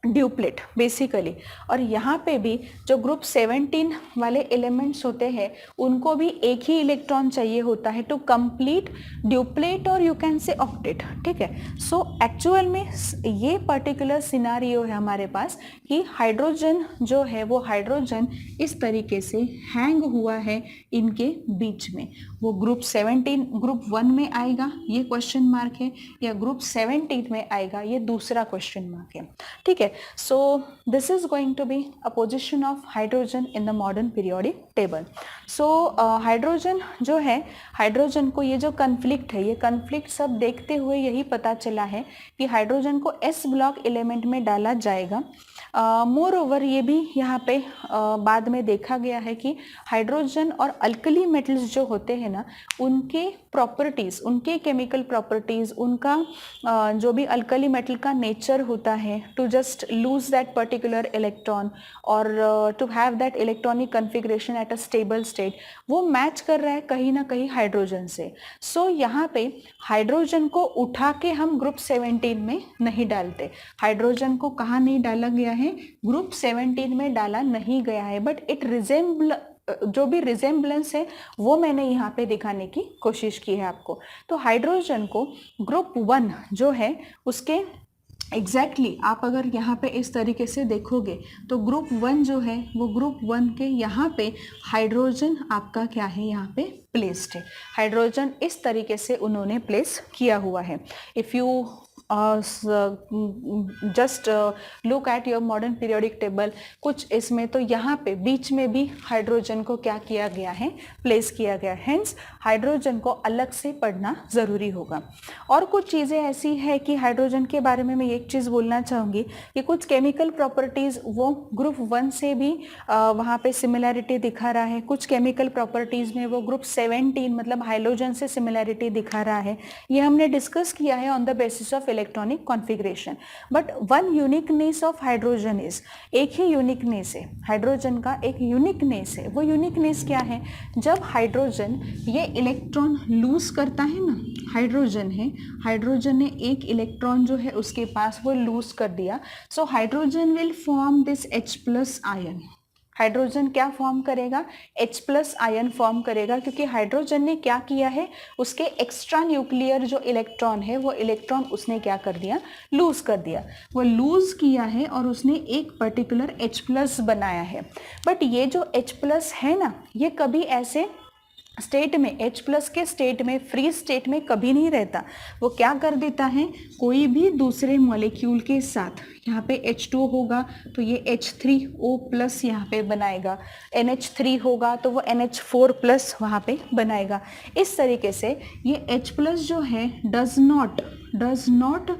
duplet basically, और यहाँ पे भी जो ग्रुप 17 वाले एलिमेंट्स होते हैं उनको भी एक ही इलेक्ट्रॉन चाहिए होता है टू कंप्लीट ड्यूप्लेट और यू कैन से ऑक्टेट, ठीक है। सो एक्चुअल में ये पर्टिकुलर सिनारियो है हमारे पास कि हाइड्रोजन जो है वो हाइड्रोजन इस तरीके से हैंग हुआ है इनके बीच में। वो ग्रुप 17 ग्रुप 1 में आएगा, ये क्वेश्चन मार्क है, या ग्रुप 17 में आएगा, ये दूसरा क्वेश्चन मार्क है, ठीक है। So this is going to be a position of hydrogen in the modern periodic table. So hydrogen जो है, हाइड्रोजन को ये जो कन्फ्लिक्ट है, ये कन्फ्लिक्ट सब देखते हुए यही पता चला है कि हाइड्रोजन को एस ब्लॉक एलिमेंट में डाला जाएगा. मोर ओवर ये भी यहाँ पे बाद में देखा गया है कि हाइड्रोजन और अल्कली मेटल्स जो होते हैं ना, उनके प्रॉपर्टीज़, उनके केमिकल प्रॉपर्टीज़, उनका जो भी अल्कली मेटल का नेचर होता है to just lose that particular electron और to have that electronic configuration at a stable state, वो मैच कर रहा है कहीं ना कहीं हाइड्रोजन से. सो यहाँ पे हाइड्रोजन को उठा के हम ग्रुप 17 में नहीं डालते. हाइड्रोजन को कहाँ नहीं डाला गया है? ग्रुप 17 में डाला नहीं गया है. बट इट रिजेंबल, जो भी रिजेंबलेंस है वो मैंने यहाँ पे दिखाने की कोशिश की है आपको. तो हाइड्रोजन को ग्रुप 1 जो है उसके एग्जैक्टली आप अगर यहाँ पे इस तरीके से देखोगे तो ग्रुप 1 जो है वो ग्रुप 1 के यहाँ पे हाइड्रोजन आपका क्या है, यहाँ पे प्लेस्ड है. हाइड्रोजन इस तरीके से उन्होंने प्लेस किया हुआ है. If you just look at your modern periodic table, कुछ इसमें तो यहाँ पे बीच में भी हाइड्रोजन को क्या किया गया है, प्लेस किया गया. हेंस हाइड्रोजन को अलग से पढ़ना ज़रूरी होगा. और कुछ चीज़ें ऐसी है कि हाइड्रोजन के बारे में मैं एक चीज़ बोलना चाहूँगी कि कुछ केमिकल प्रॉपर्टीज़ वो ग्रुप 1 से भी वहाँ पे सिमिलैरिटी दिखा रहा है. कुछ केमिकल प्रॉपर्टीज़ में वो ग्रुप 17 मतलब हाइड्रोजन से सिमिलैरिटी दिखा रहा है. ये हमने डिस्कस किया है on the basis of electronic configuration. But one uniqueness of hydrogen is, एक ही यूनिकनेस है हाइड्रोजन का, एक यूनिकनेस है. वो यूनिकनेस क्या है? जब हाइड्रोजन ये इलेक्ट्रॉन लूज करता है ना, हाइड्रोजन है, हाइड्रोजन ने एक इलेक्ट्रॉन जो है उसके पास वो लूज कर दिया. सो hydrogen will form this H+ ion. Hydrogen क्या फॉर्म करेगा? H+ आयन फॉर्म करेगा, क्योंकि हाइड्रोजन ने क्या किया है, उसके एक्स्ट्रा न्यूक्लियर जो इलेक्ट्रॉन है वो इलेक्ट्रॉन उसने क्या कर दिया, लूज कर दिया. वो लूज किया है और उसने एक पर्टिकुलर H+ बनाया है. बट ये जो H+ है ना, ये कभी ऐसे स्टेट में, H+ के स्टेट में, फ्री स्टेट में कभी नहीं रहता. वो क्या कर देता है, कोई भी दूसरे मॉलिक्यूल के साथ, यहाँ पे H2 होगा तो ये H3O+ यहाँ पे बनाएगा, NH3 होगा तो वो NH4+ वहाँ पे बनाएगा. इस तरीके से ये H+ जो है डज नॉट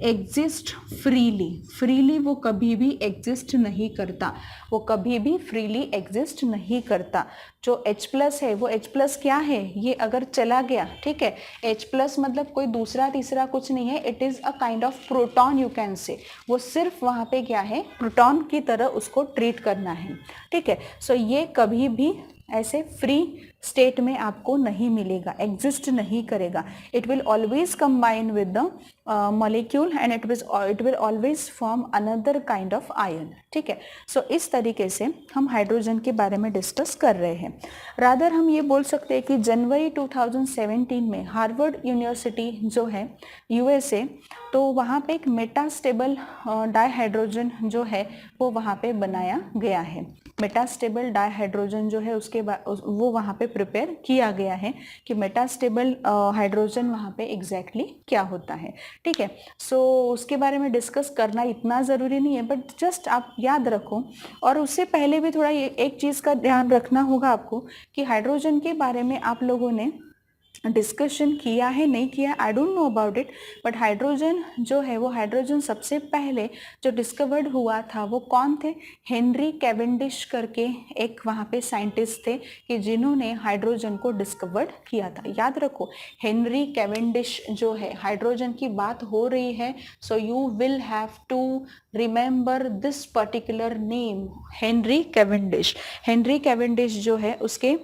एग्जिस्ट फ्रीली वो कभी भी एग्जिस्ट नहीं करता. वो कभी भी फ्रीली एग्जिस्ट नहीं करता. जो H+ है वो H+ क्या है, ये अगर चला गया, ठीक है, H+ मतलब कोई दूसरा तीसरा कुछ नहीं है. It is a kind of proton you can से. वो सिर्फ वहाँ पे क्या है, प्रोटॉन की तरह उसको ट्रीट करना है. ठीक है. सो ये कभी भी ऐसे फ्री स्टेट में आपको नहीं मिलेगा, एग्जिस्ट नहीं करेगा. It will always combine with the molecule and it will always form another kind of ion. ठीक है. सो इस तरीके से हम हाइड्रोजन के बारे में डिस्कस कर रहे हैं. रादर हम ये बोल सकते हैं कि जनवरी 2017 में हार्वर्ड यूनिवर्सिटी जो है USA, तो वहाँ पे एक मेटास्टेबल डाइहाइड्रोजन जो है वो वहाँ पे बनाया गया है. मेटास्टेबल डाइहाइड्रोजन जो है उसके वो वहाँ पे प्रिपेयर किया गया है कि मेटास्टेबल हाइड्रोजन वहाँ पे एग्जैक्टली क्या होता है. ठीक है. सो उसके बारे में डिस्कस करना इतना ज़रूरी नहीं है, बट जस्ट आप याद रखो. और उससे पहले भी थोड़ा एक चीज़ का ध्यान रखना होगा आपको कि हाइड्रोजन के बारे में आप लोगों ने डिस्कशन किया है नहीं किया, I don't know about it. But hydrogen जो है वो हाइड्रोजन सबसे पहले जो डिस्कवर्ड हुआ था वो कौन थे? हेनरी कैवेंडिश करके एक वहाँ पे साइंटिस्ट थे कि जिन्होंने हाइड्रोजन को डिस्कवर्ड किया था. याद रखो, हेनरी कैवेंडिश जो है, हाइड्रोजन की बात हो रही है, so you will have to remember this particular name, Henry Cavendish. Henry Cavendish जो है उसके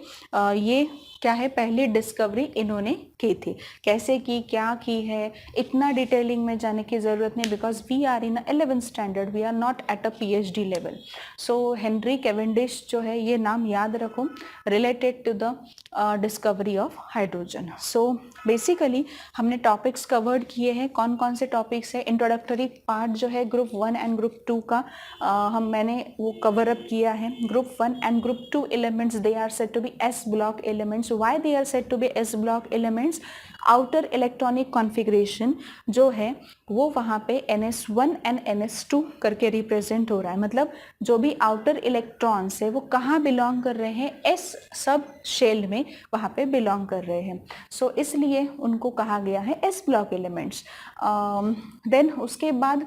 ये क्या है, पहली डिस्कवरी इन्होंने की थी. कैसे की, क्या की है, इतना डिटेलिंग में जाने की ज़रूरत नहीं, because we are in 11th standard, we are not at a PhD level. So Henry Cavendish जो है ये नाम याद रखो, related to the discovery of hydrogen. So basically हमने टॉपिक्स कवर्ड किए हैं. कौन कौन से टॉपिक्स है? इंट्रोडक्टरी पार्ट जो है ग्रुप 1 एंड ग्रुप 2 का मैंने वो कवर अप किया है. Group 1 and group 2 elements, they are said to be S block elements. Why they are said to be S block block elements outer electronic configuration जो है वो वहाँ पे NS1 एंड NS2 करके रिप्रेजेंट हो रहा है, मतलब जो भी आउटर इलेक्ट्रॉन्स है वो कहाँ बिलोंग कर रहे हैं, एस सब शेल में वहाँ पे बिलोंग कर रहे हैं। सो इसलिए उनको कहा गया है एस ब्लॉक एलिमेंट्स। देन उसके बाद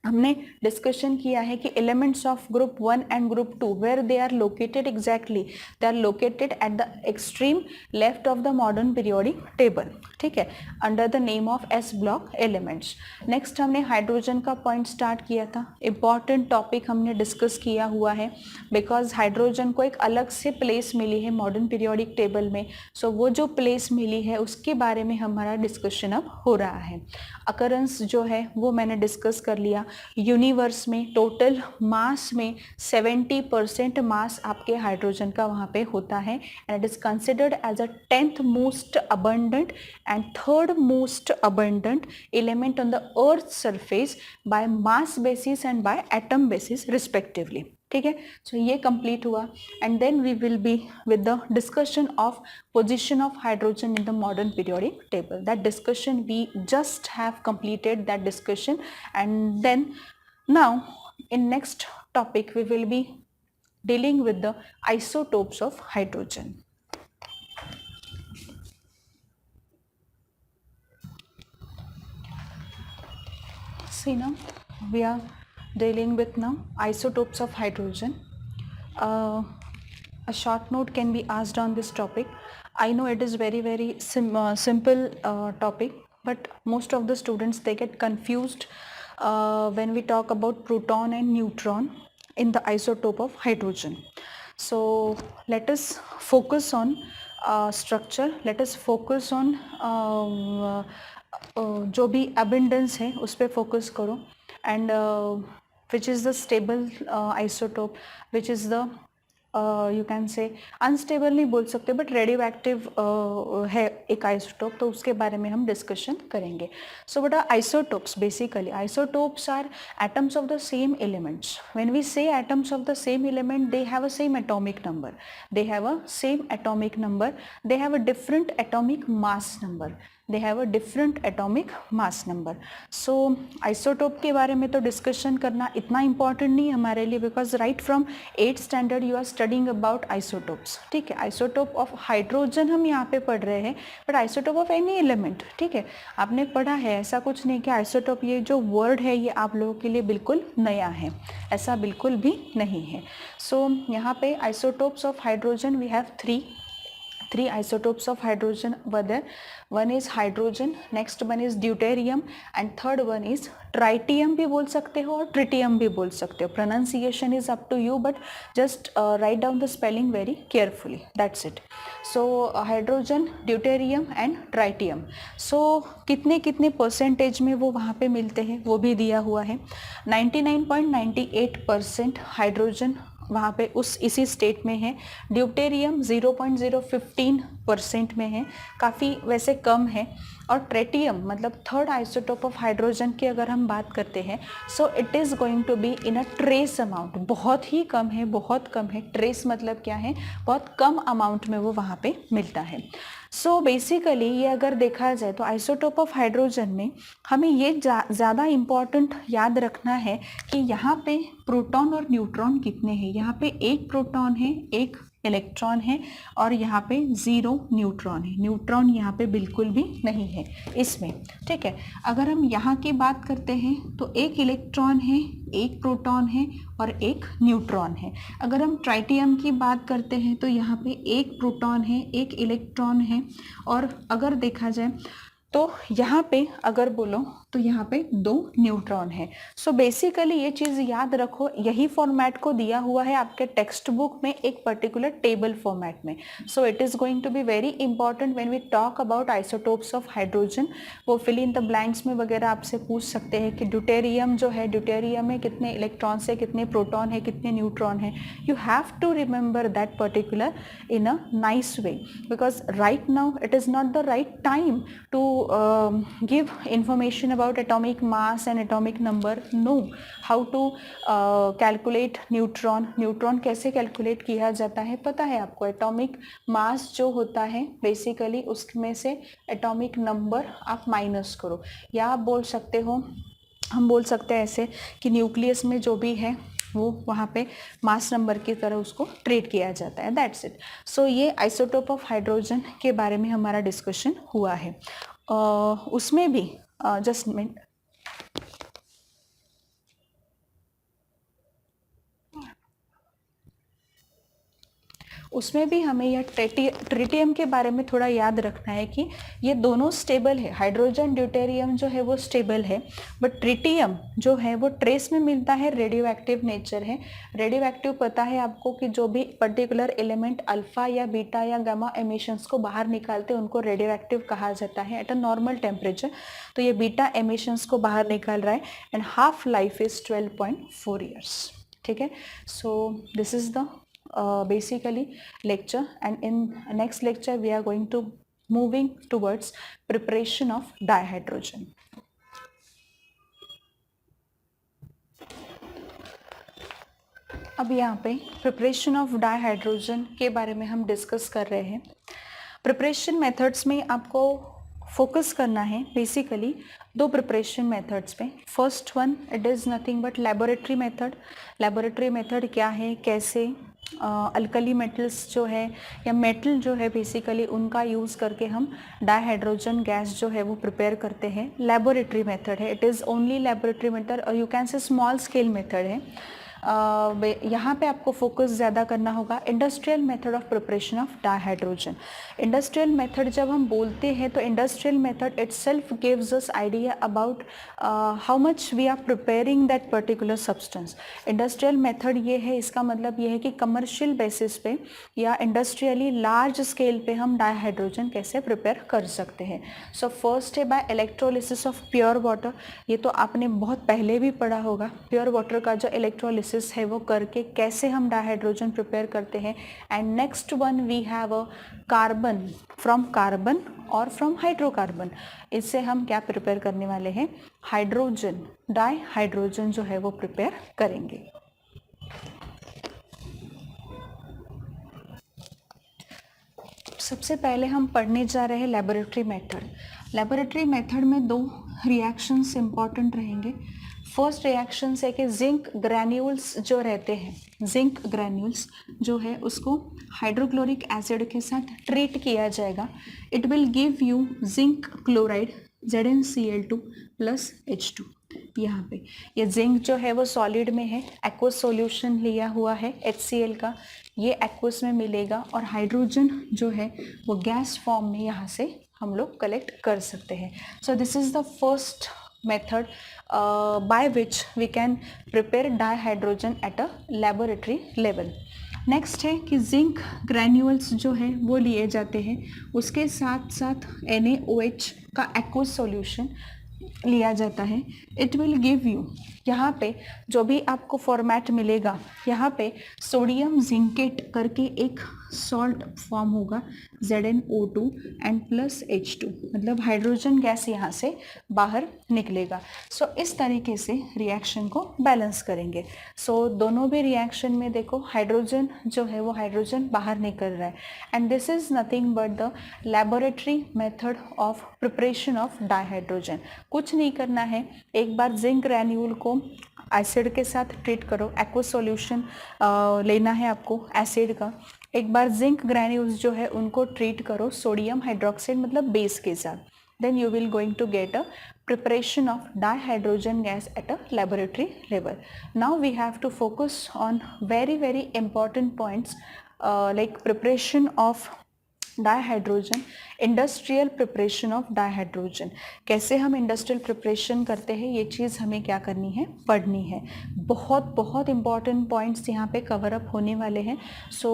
हमने डिस्कशन किया है कि elements of group 1 and group 2 where they are located exactly, they are located at the extreme left of the modern periodic table, ठीक है, under the name of S block elements. Next हमने hydrogen का point start किया था, important topic हमने discuss किया हुआ है बिकॉज हाइड्रोजन को एक अलग से प्लेस मिली है मॉडर्न पीरियोडिक टेबल में। सो वो जो प्लेस मिली है उसके बारे में हमारा डिस्कशन अब हो रहा है। अकरेंस जो है वो मैंने डिस्कस कर लिया। यूनिवर्स में टोटल मास में 70% मास आपके हाइड्रोजन का वहाँ पे होता है and it is considered as a 10th most abundant and 3rd most abundant element on the earth surface by mass basis and by atom basis respectively, ठीक है। सो ये कंप्लीट हुआ and then we will be with the discussion of position of hydrogen in the modern periodic table. That discussion we just have completed that discussion, and then now in next topic we will be dealing with the isotopes of hydrogen. See, now we are dealing with now isotopes of hydrogen. A short note can be asked on this topic. I know it is very simple topic, but most of the students, they get confused when we talk about proton and neutron in the isotope of hydrogen. So let us focus on structure, let us focus on जो भी abundance है उस पे focus करो, and which is the stable isotope, which is the you can से unstable नहीं बोल सकते बट रेडियो एक्टिव है एक आइसोटोप, तो उसके बारे में हम डिस्कशन करेंगे। So but isotopes, basically isotopes are atoms of the same elements. When we say atoms of the same element, they have a same atomic number, they have a same atomic number, they have a different atomic mass number, they have a different atomic mass number. So isotope के बारे में तो discussion करना इतना important नहीं हमारे लिए, because right from 8th standard you are studying about isotopes, ठीक है। आइसोटोप ऑफ हाइड्रोजन हम यहाँ पे पढ़ रहे हैं, but isotope of any element, ठीक है, आपने पढ़ा है। ऐसा कुछ नहीं कि आइसोटोप ये जो वर्ड है ये आप लोगों के लिए बिल्कुल नया है, ऐसा बिल्कुल भी नहीं है। सो यहाँ पे isotopes of hydrogen we have three isotopes of hydrogen were there. One is hydrogen, next one is deuterium, and third one is tritium भी बोल सकते हो और tritium भी बोल सकते हो. Pronunciation is up to you, but just write down the spelling very carefully. That's it. So hydrogen, deuterium and tritium. So कितने परसेंटेज में वो वहाँ पे मिलते हैं वो भी दिया हुआ है। 99.98% हाइड्रोजन वहाँ पे इसी स्टेट में है। ड्यूटेरियम 0.015% में है, काफ़ी वैसे कम है। और ट्रेटियम मतलब थर्ड आइसोटोप ऑफ हाइड्रोजन की अगर हम बात करते हैं, so it is going to be in a trace amount, बहुत ही कम है, बहुत कम है। ट्रेस मतलब क्या है, बहुत कम अमाउंट में वो वहाँ पे मिलता है। सो बेसिकली ये अगर देखा जाए तो आइसोटोप ऑफ हाइड्रोजन में हमें ये ज़्यादा इम्पॉर्टेंट याद रखना है कि यहाँ पे प्रोटॉन और न्यूट्रॉन कितने हैं। यहाँ पे एक प्रोटॉन है, एक इलेक्ट्रॉन है, और यहाँ पे 0 न्यूट्रॉन है। न्यूट्रॉन यहाँ पे बिल्कुल भी नहीं है इसमें, ठीक है। अगर हम यहाँ की बात करते हैं तो एक इलेक्ट्रॉन है, एक प्रोटॉन है और एक न्यूट्रॉन है। अगर हम ट्राइटियम की बात करते हैं तो यहाँ पे एक प्रोटॉन है, एक इलेक्ट्रॉन है, और अगर देखा जाए तो यहाँ पे अगर बोलो तो यहाँ पे 2 न्यूट्रॉन है। सो बेसिकली ये चीज़ याद रखो, यही फॉर्मेट को दिया हुआ है आपके टेक्स्ट बुक में एक पर्टिकुलर टेबल फॉर्मेट में। So it is going to be very important when we talk about isotopes of hydrogen. वो फिल इन द ब्लैंक्स में वगैरह आपसे पूछ सकते हैं कि ड्यूटेरियम जो है, ड्यूटेरियम में कितने इलेक्ट्रॉन्स है, कितने प्रोटॉन है, कितने न्यूट्रॉन है। You have to remember that particular in a nice way, because right now it is not the right time to give information about atomic mass and atomic number? No. How to calculate neutron? Neutron कैसे calculate किया जाता है पता है आपको? Atomic mass जो होता है बेसिकली उसमें से एटॉमिक नंबर आप माइनस करो, या आप बोल सकते हो, हम बोल सकते हैं ऐसे कि न्यूक्लियस में जो भी है वो वहाँ पे मास नंबर की तरह उसको ट्रीट किया जाता है। That's it. सो ये आइसोटोप ऑफ हाइड्रोजन के बारे में हमारा डिस्कशन हुआ है। उसमें भी जस्ट मिनट, उसमें भी हमें यह ट्रिटियम के बारे में थोड़ा याद रखना है कि ये दोनों स्टेबल है। हाइड्रोजन ड्यूटेरियम जो है वो स्टेबल है, बट ट्रिटियम जो है वो ट्रेस में मिलता है, रेडियो एक्टिव नेचर है। रेडियो एक्टिव पता है आपको कि जो भी पर्टिकुलर एलिमेंट अल्फा या बीटा या गामा एमिशंस को बाहर निकालते हैं उनको रेडियो एक्टिव कहा जाता है एट अ नॉर्मल टेम्परेचर। तो ये बीटा एमिशंस को बाहर निकाल रहा है and half life is 12.4 years. ठीक है, so this is the basically lecture, and in next lecture we are going to moving towards preparation of dihydrogen. अब यहाँ पे प्रिपरेशन ऑफ डाइहाइड्रोजन के बारे में हम डिस्कस कर रहे हैं। प्रिपरेशन मेथड्स में आपको फोकस करना है बेसिकली दो प्रिपरेशन मेथड्स पे। First one, it is nothing but laboratory method. Laboratory method क्या है, कैसे अल्कली मेटल्स जो है या मेटल जो है बेसिकली उनका यूज़ करके हम डाइहाइड्रोजन गैस जो है वो प्रिपेयर करते हैं। लेबोरेटरी मेथड है, it is only laboratory method, और you can say small scale method है। यहाँ पे आपको फोकस ज़्यादा करना होगा industrial method of preparation of dihydrogen. Industrial method जब हम बोलते हैं तो industrial method itself gives us idea about how much we are preparing that particular substance. Industrial method ये है, इसका मतलब ये है कि कमर्शियल बेसिस पे या इंडस्ट्रियली लार्ज स्केल पे हम डाइहाइड्रोजन कैसे प्रिपेयर कर सकते हैं। सो फर्स्ट है by electrolysis of pure water. ये तो आपने बहुत पहले भी पढ़ा होगा, प्योर वाटर का जो इलेक्ट्रोलिसिस है वो करके कैसे हम डाइहाइड्रोजन प्रिपेयर करते हैं। And next one we have a carbon, from carbon और फ्रॉम हाइड्रोकार्बन, इससे हम क्या प्रिपेयर करने वाले हैं, हाइड्रोजन, डाइहाइड्रोजन जो है वो प्रिपेयर करेंगे। सबसे पहले हम पढ़ने जा रहे हैं लेबोरेटरी मेथड। लेबोरेटरी मेथड में दो रिएक्शंस इंपॉर्टेंट रहेंगे। फर्स्ट रिएक्शन है कि जिंक ग्रैन्यूल्स जो रहते हैं, जिंक ग्रैन्यूल्स जो है उसको हाइड्रोक्लोरिक एसिड के साथ ट्रीट किया जाएगा। It will give you zinc chloride ZnCl2 plus H2। यहाँ पे ये जिंक जो है वो सॉलिड में है, एक्वस सॉल्यूशन लिया हुआ है HCl का, ये एक्वस में मिलेगा, और हाइड्रोजन जो है वो गैस फॉर्म में यहाँ से हम लोग कलेक्ट कर सकते हैं। So this is the first method by which we can prepare dihydrogen at a laboratory level. Next है कि जिंक ग्रैन्यूल्स जो है वो लिए जाते हैं, उसके साथ साथ NaOH का एक्वस सॉल्यूशन लिया जाता है। इट विल गिव यू, यहाँ पे जो भी आपको फॉर्मेट मिलेगा, यहाँ पे सोडियम जिंकेट करके एक सॉल्ट फॉर्म होगा ZnO2 एंड प्लस H2, मतलब हाइड्रोजन गैस यहाँ से बाहर निकलेगा। सो इस तरीके से रिएक्शन को बैलेंस करेंगे। सो दोनों भी रिएक्शन में देखो हाइड्रोजन जो है वो हाइड्रोजन बाहर निकल रहा है, and this is nothing but the laboratory method of preparation of dihydrogen. कुछ नहीं करना है, एक बार जिंक ग्रैन्यूल को एसिड के साथ ट्रीट करो, एक्वस सॉल्यूशन लेना है आपको एसिड का। एक बार जिंक ग्रैन्यूल्स जो है उनको ट्रीट करो सोडियम हाइड्रोक्साइड मतलब बेस के साथ, then you will going to get a preparation of dihydrogen gas at a laboratory level. Now we have to focus on very important points like preparation of dihydrogen, industrial preparation of dihydrogen. कैसे हम industrial preparation करते हैं ये चीज़ हमें क्या करनी है, पढ़नी है। बहुत इंपॉर्टेंट पॉइंट्स यहाँ पे कवर अप होने वाले हैं। सो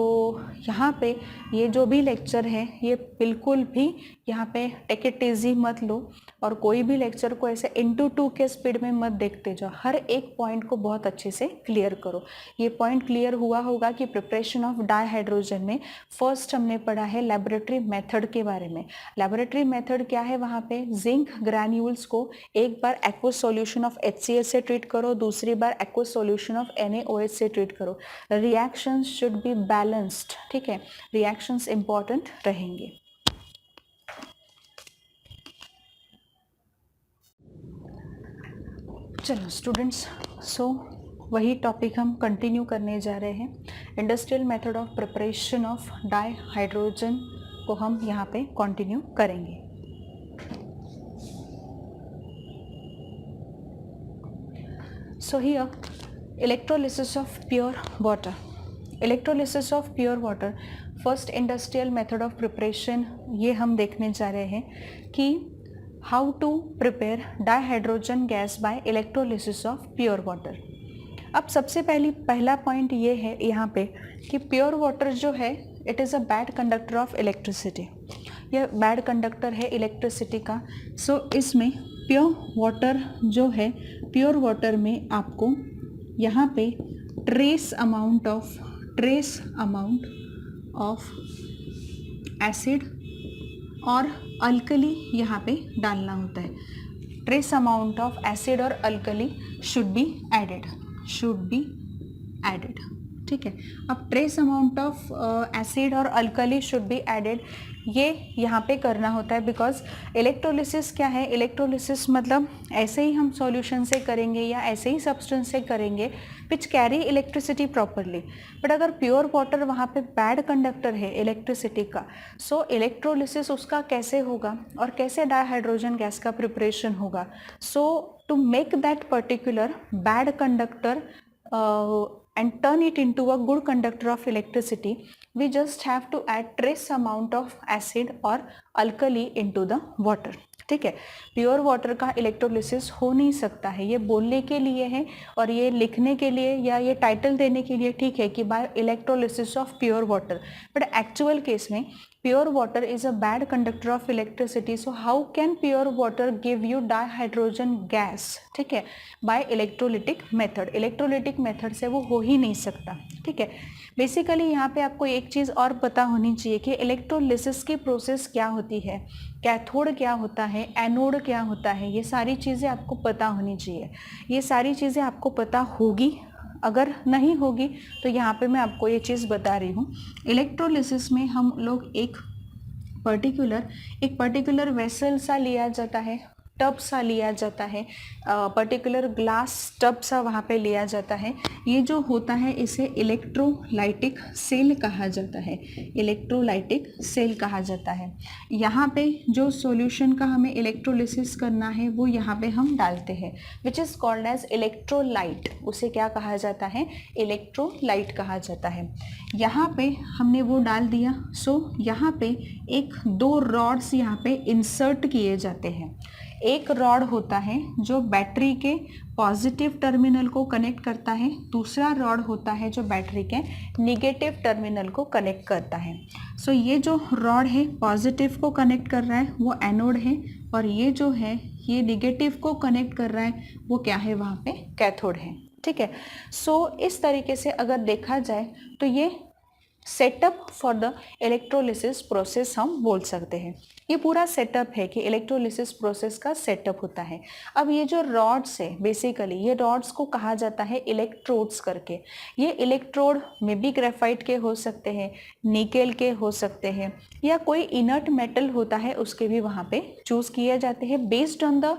यहाँ पे ये जो भी लेक्चर है ये बिल्कुल भी यहाँ पे टेक इट इजी मत लो, और कोई भी लेक्चर को ऐसे इंटू 2 के स्पीड में मत देखते जाओ, हर एक पॉइंट को बहुत अच्छे से क्लियर करो। ये पॉइंट क्लियर हुआ होगा कि प्रिपरेशन ऑफ डाइहाइड्रोजन में फर्स्ट हमने पढ़ा है लेबोरेटरी लेबोरेटरी मेथड के बारे में। लेबोरेटरी मेथड क्या है, वहाँ पे जिंक ग्रैन्यूल्स को एक बार एक्वस सॉल्यूशन ऑफ HCl से ट्रीट करो, दूसरी बार एक्वस सॉल्यूशन ऑफ NaOH से ट्रीट करो। रिएक्शंस शुड बी बैलेंस्ड, ठीक है, रिएक्शंस इंपॉर्टेंट रहेंगे। चलो स्टूडेंट्स, सो वही टॉपिक हम कंटिन्यू करने जा रहे हैं। Industrial method of preparation of dihydrogen को हम यहाँ पे कंटिन्यू करेंगे। So here electrolysis of pure water. Electrolysis of pure water first industrial method of preparation, ये हम देखने जा रहे हैं कि how to prepare dihydrogen gas by electrolysis of pure water. अब सबसे पहला पॉइंट ये है यहाँ पे कि प्योर वाटर जो है it is a bad conductor of electricity. यह बैड कंडक्टर है इलेक्ट्रिसिटी का। सो इसमें प्योर वाटर जो है, प्योर वाटर में आपको यहाँ पे ट्रेस अमाउंट ऑफ एसिड और अल्कली यहाँ पे डालना होता है। ट्रेस अमाउंट ऑफ एसिड और अल्कली शुड बी एडेड, ठीक है। अब ट्रेस अमाउंट ऑफ एसिड और अल्कली शुड बी एडेड, ये यहाँ पे करना होता है बिकॉज इलेक्ट्रोलिसिस क्या है, इलेक्ट्रोलिसिस मतलब ऐसे ही हम सॉल्यूशन से करेंगे या ऐसे ही सब्सटेंस से करेंगे which carry electricity properly. But अगर प्योर वाटर वहाँ पे बैड कंडक्टर है इलेक्ट्रिसिटी का, सो इलेक्ट्रोलिसिस उसका कैसे होगा और कैसे डाइहाइड्रोजन गैस का प्रिपरेशन होगा। So to make that particular bad conductor and turn it into a good conductor of electricity, we just have to add trace amount of acid or alkali into the water, ठीक है। Pure water का electrolysis हो नहीं सकता है, ये बोलने के लिए है और ये लिखने के लिए या ये टाइटल देने के लिए ठीक है कि by electrolysis of pure water, but actual case में pure water is a bad conductor of electricity, so how can pure water give you dihydrogen gas, ठीक है, by electrolytic method। Electrolytic method से वो हो ही नहीं सकता, ठीक है। बेसिकली यहाँ पे आपको एक चीज़ और पता होनी चाहिए कि इलेक्ट्रोलिसिस की प्रोसेस क्या होती है, कैथोड क्या होता है, एनोड क्या होता है, ये सारी चीज़ें आपको पता होनी चाहिए। ये सारी चीज़ें आपको पता होगी, अगर नहीं होगी तो यहाँ पे मैं आपको ये चीज़ बता रही हूँ। इलेक्ट्रोलिसिस में हम लोग एक पर्टिकुलर वेसल सा लिया जाता है, टब सा लिया जाता है, पर्टिकुलर ग्लास टब सा वहाँ पे लिया जाता है। ये जो होता है इसे इलेक्ट्रोलाइटिक सेल कहा जाता है, इलेक्ट्रोलाइटिक सेल कहा जाता है। यहाँ पे जो सॉल्यूशन का हमें इलेक्ट्रोलिसिस करना है वो यहाँ पे हम डालते हैं, which is called as electrolyte. उसे क्या कहा जाता है, इलेक्ट्रोलाइट कहा जाता है। यहाँ पे हमने वो डाल दिया। सो यहाँ पे दो रॉड्स यहाँ पे इंसर्ट किए जाते हैं। एक रॉड होता है जो बैटरी के पॉजिटिव टर्मिनल को कनेक्ट करता है, दूसरा रॉड होता है जो बैटरी के निगेटिव टर्मिनल को कनेक्ट करता है। सो ये जो रॉड है पॉजिटिव को कनेक्ट कर रहा है वो एनोड है, और ये जो है ये निगेटिव को कनेक्ट कर रहा है वो क्या है, वहाँ पे कैथोड है, ठीक है। सो इस तरीके से अगर देखा जाए तो ये setup for the electrolysis process हम बोल सकते हैं। ये पूरा सेटअप है कि इलेक्ट्रोलिसिस प्रोसेस का सेटअप होता है। अब ये जो रॉड्स है बेसिकली, ये रॉड्स को कहा जाता है इलेक्ट्रोड्स करके। ये इलेक्ट्रोड में भी ग्रेफाइट के हो सकते हैं, निकेल के हो सकते हैं, या कोई इनर्ट मेटल होता है उसके भी वहाँ पे चूज़ किए जाते हैं based on the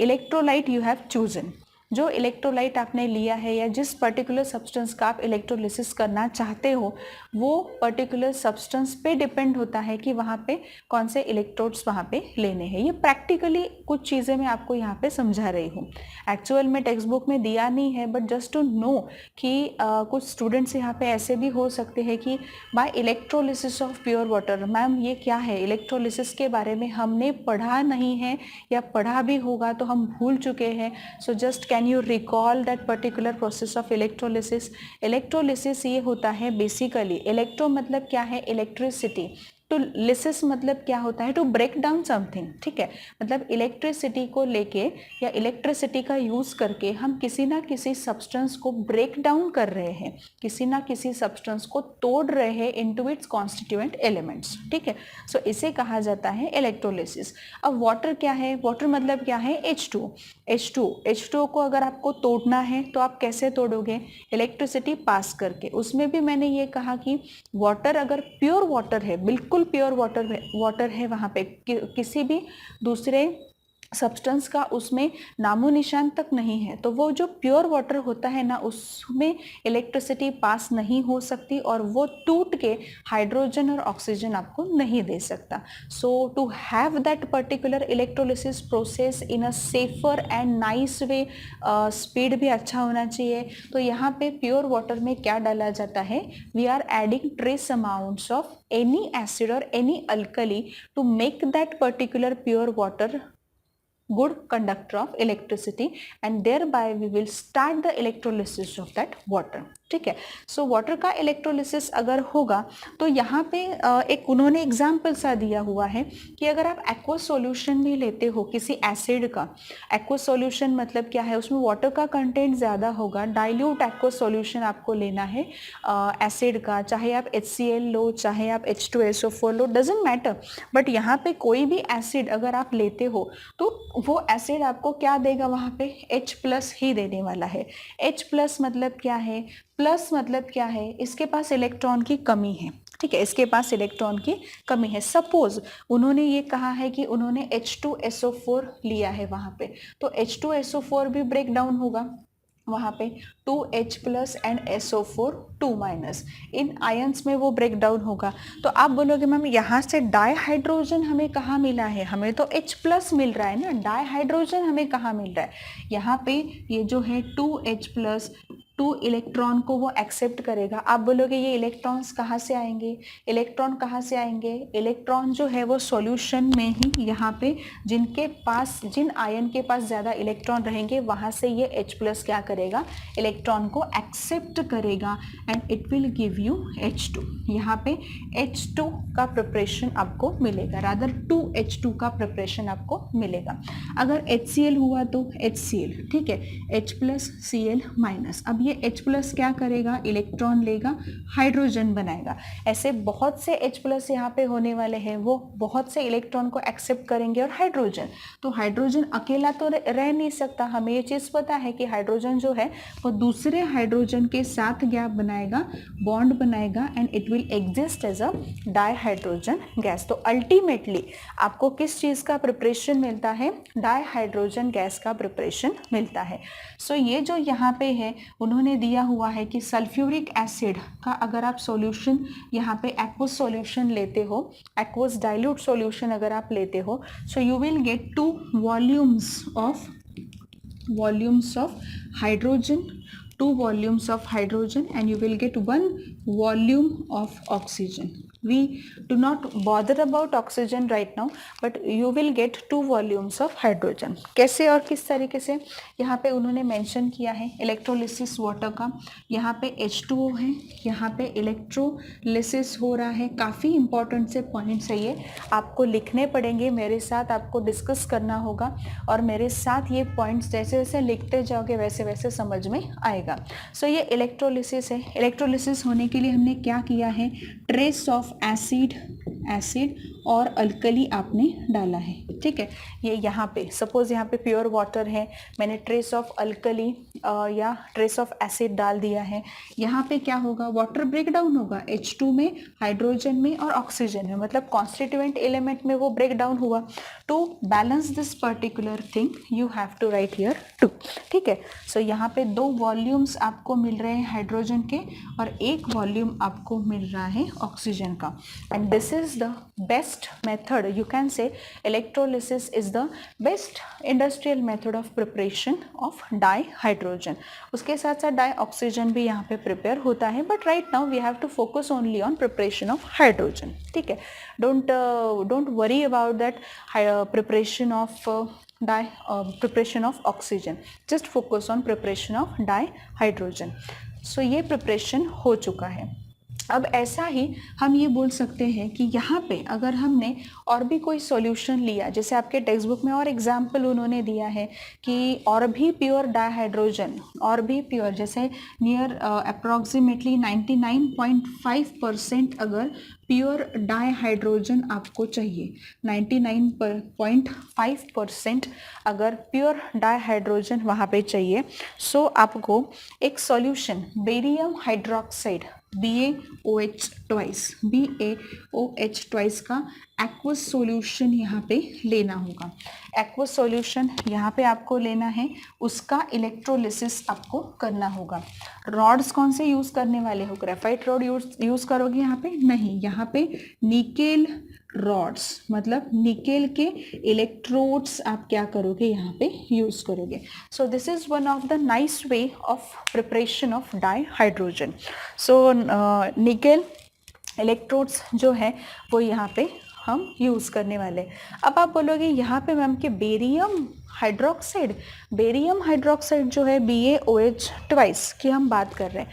electrolyte you have chosen. जो इलेक्ट्रोलाइट आपने लिया है या जिस पर्टिकुलर सब्सटेंस का आप इलेक्ट्रोलिसिस करना चाहते हो वो पर्टिकुलर सब्सटेंस पे डिपेंड होता है कि वहाँ पे कौन से इलेक्ट्रोड्स वहाँ पे लेने हैं। ये प्रैक्टिकली कुछ चीज़ें मैं आपको यहाँ पे समझा रही हूँ, एक्चुअल में टेक्स्ट बुक में दिया नहीं है, बट जस्ट टू नो कि कुछ स्टूडेंट्स यहाँ पे ऐसे भी हो सकते हैं कि by electrolysis of pure water, ma'am ये क्या है, इलेक्ट्रोलिसिस के बारे में हमने पढ़ा नहीं है या पढ़ा भी होगा तो हम भूल चुके हैं। So just can you recall that particular process of electrolysis. Electrolysis ये होता है बेसिकली, इलेक्ट्रो मतलब क्या है, इलेक्ट्रिसिटी, इलेक्ट्रोलिसिस मतलब क्या होता है, टू ब्रेक डाउन समथिंग, ठीक है, मतलब इलेक्ट्रिसिटी को लेके या इलेक्ट्रिसिटी का यूज करके हम किसी ना किसी सब्सटेंस को ब्रेक डाउन कर रहे हैं, किसी ना किसी सब्सटेंस को तोड़ रहे हैं इनटू इट्स कॉन्स्टिट्यूएंट एलिमेंट्स, ठीक है। सो इसे कहा जाता है इलेक्ट्रोलिसिस। अब वाटर क्या है, वाटर मतलब क्या है, H2 को अगर आपको तोड़ना है तो आप कैसे तोड़ोगे, इलेक्ट्रिसिटी पास करके। उसमें भी मैंने ये कहा कि वाटर अगर प्योर वाटर है, बिल्कुल प्योर वाटर है वहाँ पे किसी भी दूसरे सब्सटेंस का उसमें नामो निशान तक नहीं है, तो वो जो प्योर वाटर होता है ना, उसमें इलेक्ट्रिसिटी पास नहीं हो सकती और वो टूट के हाइड्रोजन और ऑक्सीजन आपको नहीं दे सकता। So to have that particular electrolysis process in a safer and nice way, speed भी अच्छा होना चाहिए, तो यहाँ पे प्योर वाटर में क्या डाला जाता है, we are adding trace amounts of any acid और any alkali to make that particular pure water good conductor of electricity, and thereby we will start the electrolysis of that water, ठीक है। So water का electrolysis अगर होगा तो यहाँ पे एक उन्होंने एग्जाम्पल सा दिया हुआ है कि अगर आप एक्वस सॉल्यूशन भी लेते हो किसी एसिड का, एक्वस सॉल्यूशन मतलब क्या है, उसमें वाटर का कंटेंट ज़्यादा होगा, डाइल्यूट एक्वस सॉल्यूशन आपको लेना है एसिड का, चाहे आप HCl लो, चाहे आप H2SO4 low, doesn't matter, but यहाँ पे कोई भी एसिड अगर आप लेते हो तो वो एसिड आपको क्या देगा, वहाँ पे H+ ही देने वाला है। H+ मतलब क्या है, प्लस मतलब क्या है, इसके पास इलेक्ट्रॉन की कमी है, ठीक है, इसके पास इलेक्ट्रॉन की कमी है। सपोज उन्होंने ये कहा है कि उन्होंने H2SO4 लिया है वहाँ पे, तो H2SO4 भी ब्रेक डाउन होगा वहाँ पे 2H+ and SO4 2-, in ions में वो ब्रेक डाउन होगा। तो आप बोलोगे मैम यहाँ से डाईहाइड्रोजन हमें कहाँ मिला है, हमें तो H+ मिल रहा है ना, डाईहाइड्रोजन हमें कहाँ मिल रहा है, यहाँ पे ये जो है 2H+, 2 इलेक्ट्रॉन को वो एक्सेप्ट करेगा। आप बोलोगे ये इलेक्ट्रॉन्स कहाँ से आएंगे, इलेक्ट्रॉन कहाँ से आएंगे, इलेक्ट्रॉन जो है वो सॉल्यूशन में ही यहाँ पे जिनके पास, जिन आयन के पास ज़्यादा इलेक्ट्रॉन रहेंगे वहाँ से ये H+ क्या करेगा, इलेक्ट्रॉन को एक्सेप्ट करेगा and it will give you H2। यहाँ पे H2 का प्रिपरेशन आपको मिलेगा, रादर 2H2 का प्रिपरेशन आपको मिलेगा। अगर HCl हुआ तो HCl, ठीक है, H+Cl-। अब ये H+ क्या करेगा, इलेक्ट्रॉन लेगा, हाइड्रोजन बनाएगा। ऐसे बहुत से H+ यहाँ पे होने वाले हैं, वो बहुत से इलेक्ट्रॉन को एक्सेप्ट करेंगे और हाइड्रोजन, तो हाइड्रोजन अकेला तो रह नहीं सकता। हमें ये चीज़ पता है कि हाइड्रोजन जो है वो दूसरे हाइड्रोजन के साथ गैप बनाएगा, बॉन्ड बनाएगा and it will exist as a dihydrogen gas. तो अल्टीमेटली आपको किस चीज़ का प्रिपरेशन मिलता है, डाईहाइड्रोजन गैस का प्रिपरेशन मिलता है। सो ये जो यहाँ पे है उन्होंने दिया हुआ है कि सल्फ्यूरिक एसिड का अगर आप सॉल्यूशन यहाँ पे एक्वस सॉल्यूशन लेते हो, एक्वस डाइल्यूट सॉल्यूशन अगर आप लेते हो, सो you will gate 2 volumes of hydrogen, 2 volumes of hydrogen and you will get 1 volume of oxygen. We do not bother about oxygen right now, but you will get 2 volumes of hydrogen. कैसे और किस तरीके से यहाँ पे उन्होंने mention किया है इलेक्ट्रोलिसिस वाटर का। यहाँ पे H2O है, यहाँ पे इलेक्ट्रोलिसिस हो रहा है। काफ़ी इंपॉर्टेंट से पॉइंट्स है ये, आपको लिखने पड़ेंगे, मेरे साथ आपको डिस्कस करना होगा और मेरे साथ ये पॉइंट्स जैसे जैसे लिखते जाओगे वैसे वैसे समझ में आएगा। सो ये इलेक्ट्रोलिसिस है। इलेक्ट्रोलिसिस होने के लिए हमने क्या किया है, ट्रेस ऑफ एसिड और अल्कली आपने डाला है, ठीक है। ये यहाँ पे सपोज यहाँ पे प्योर वाटर है, मैंने ट्रेस ऑफ अल्कली या ट्रेस ऑफ एसिड डाल दिया है। यहाँ पे क्या होगा, वाटर ब्रेक डाउन होगा H2 में, हाइड्रोजन में और ऑक्सीजन में, मतलब कॉन्स्टिट्यूएंट एलिमेंट में वो ब्रेक डाउन हुआ। To balance this particular thing you have to write here 2, ठीक है। सो यहाँ पे 2 वॉल्यूम्स आपको मिल रहे हैं हाइड्रोजन के और 1 वॉल्यूम आपको मिल रहा है ऑक्सीजन का। And this is the best method, you can से electrolysis is the best industrial method of preparation of dihydrogen। उसके साथ साथ डाईऑक्सीजन भी यहाँ पे प्रिपेयर होता है, but right now we have to focus only on preparation of hydrogen, ठीक है। Don't worry about that preparation of preparation of oxygen, just focus on preparation of dihydrogen। so ये प्रिपरेशन हो चुका है। अब ऐसा ही हम ये बोल सकते हैं कि यहाँ पे अगर हमने और भी कोई सॉल्यूशन लिया, जैसे आपके टेक्स्ट बुक में और एग्जाम्पल उन्होंने दिया है कि और भी प्योर डाइहाइड्रोजन, और भी प्योर जैसे नियर अप्रॉक्सीमेटली 99.5% अगर प्योर डाइहाइड्रोजन आपको चाहिए, 99.5% अगर प्योर डाइहाइड्रोजन वहाँ पे चाहिए, सो आपको एक solution barium hydroxide BaOH twice का एक्वस सॉल्यूशन यहाँ पे लेना होगा। एक्वस सॉल्यूशन यहाँ पे आपको लेना है, उसका इलेक्ट्रोलिसिस आपको करना होगा। रॉड्स कौन से यूज करने वाले हो? ग्रेफाइट रॉड यूज करोगे यहाँ पे? नहीं, यहाँ पे निकेल रॉड्स, मतलब निकेल के इलेक्ट्रोड्स आप क्या करोगे यहाँ पे यूज करोगे। सो this is one of the nice way of preparation of dihydrogen. So nickel electrodes जो है वो यहाँ पे हम यूज़ करने वाले। अब आप बोलोगे यहाँ पे मैम कि बेरियम हाइड्रोक्साइड जो है BaOH ट्वाइस की हम बात कर रहे हैं,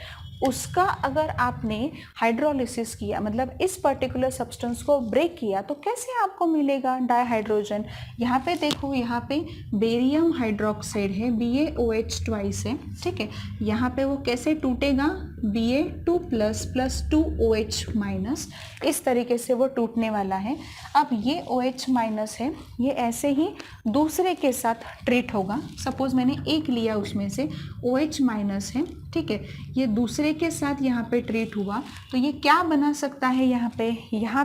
उसका अगर आपने हाइड्रोलिसिस किया, मतलब इस पर्टिकुलर सब्सटेंस को ब्रेक किया, तो कैसे आपको मिलेगा डाइहाइड्रोजन? यहाँ पे देखो, यहाँ पे बेरियम हाइड्रोक्साइड है, BaOH ट्वाइस है, ठीक है। यहाँ पे वो कैसे टूटेगा? Ba2 प्लस 2OH माइनस, इस तरीके से वो टूटने वाला है। अब ये OH माइनस है, ये ऐसे ही दूसरे के साथ ट्रीट होगा। सपोज मैंने एक लिया, उसमें से OH माइनस है, ठीक है, ये दूसरे के साथ यहाँ पे ट्रीट हुआ, तो ये क्या बना सकता है? यहाँ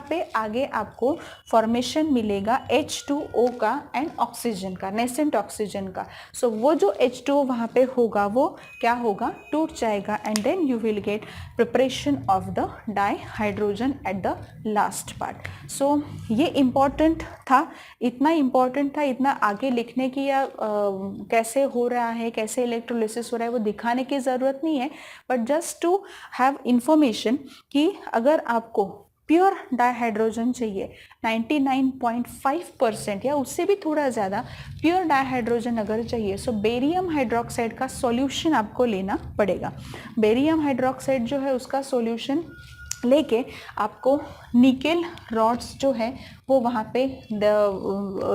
पे आगे आपको फॉर्मेशन मिलेगा H2O का एंड ऑक्सीजन का, नेसेंट ऑक्सीजन का। सो वो जो H2O वहाँ पे होगा वो क्या होगा? टूट जाएगा, and then you will get preparation of the dihydrogen at the last part. So ये इम्पॉर्टेंट था, इतना इम्पॉर्टेंट था, इतना आगे लिखने की या कैसे हो रहा है, कैसे इलेक्ट्रोलिसिस हो रहा है वो दिखाने की ज़रूरत नहीं है, but just to have information कि अगर आपको प्योर डाइहाइड्रोजन चाहिए 99.5% या उससे भी थोड़ा ज़्यादा प्योर डाइहाइड्रोजन अगर चाहिए, सो बेरियम हाइड्रोक्साइड का सॉल्यूशन आपको लेना पड़ेगा। बेरियम हाइड्रोक्साइड जो है उसका सॉल्यूशन लेके आपको निकेल रॉड्स जो है वो वहाँ पे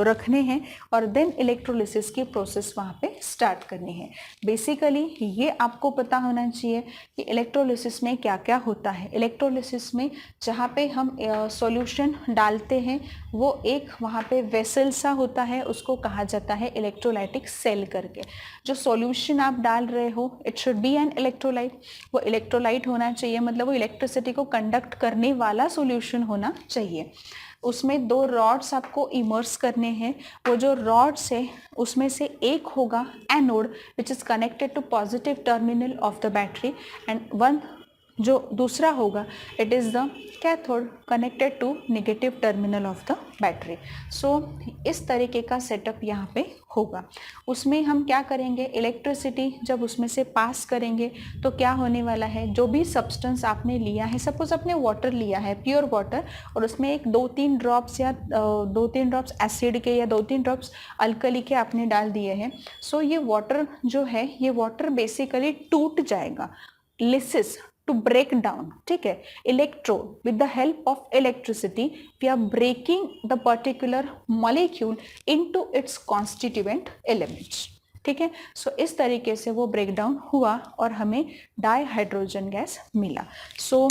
रखने हैं, और देन इलेक्ट्रोलिसिस की प्रोसेस वहाँ पे स्टार्ट करनी है। बेसिकली ये आपको पता होना चाहिए कि इलेक्ट्रोलिसिस में क्या क्या होता है। इलेक्ट्रोलिसिस में जहाँ पे हम सॉल्यूशन डालते हैं वो एक वहाँ पे वेसल सा होता है, उसको कहा जाता है इलेक्ट्रोलाइटिक सेल करके। जो सॉल्यूशन आप डाल रहे हो, it should B an electrolyte, वो इलेक्ट्रोलाइट होना चाहिए, मतलब वो इलेक्ट्रिसिटी को कंडक्ट करने वाला सॉल्यूशन होना चाहिए। उसमें 2 रॉड्स आपको इमर्स करने हैं। वो जो रॉड्स है उसमें से एक होगा anode which is connected to positive terminal of the battery, and one जो दूसरा होगा it is the cathode connected to negative terminal of the battery. So इस तरीके का सेटअप यहाँ पे होगा। उसमें हम क्या करेंगे, इलेक्ट्रिसिटी जब उसमें से पास करेंगे तो क्या होने वाला है, जो भी सब्सटेंस आपने लिया है, सपोज आपने वाटर लिया है, प्योर वाटर, और उसमें एक 2-3 ड्रॉप्स या 2-3 ड्रॉप्स एसिड के या 2-3 ड्रॉप्स अल्कली के आपने डाल दिए हैं। सो ये वाटर जो है, ये वाटर बेसिकली टूट जाएगा, लिसिस to break down, ठीक है, electrode with the help of electricity we are breaking the particular molecule into its constituent elements, ठीक है। सो इस तरीके से वो ब्रेक डाउन हुआ और हमें डाइहाइड्रोजन गैस मिला। सो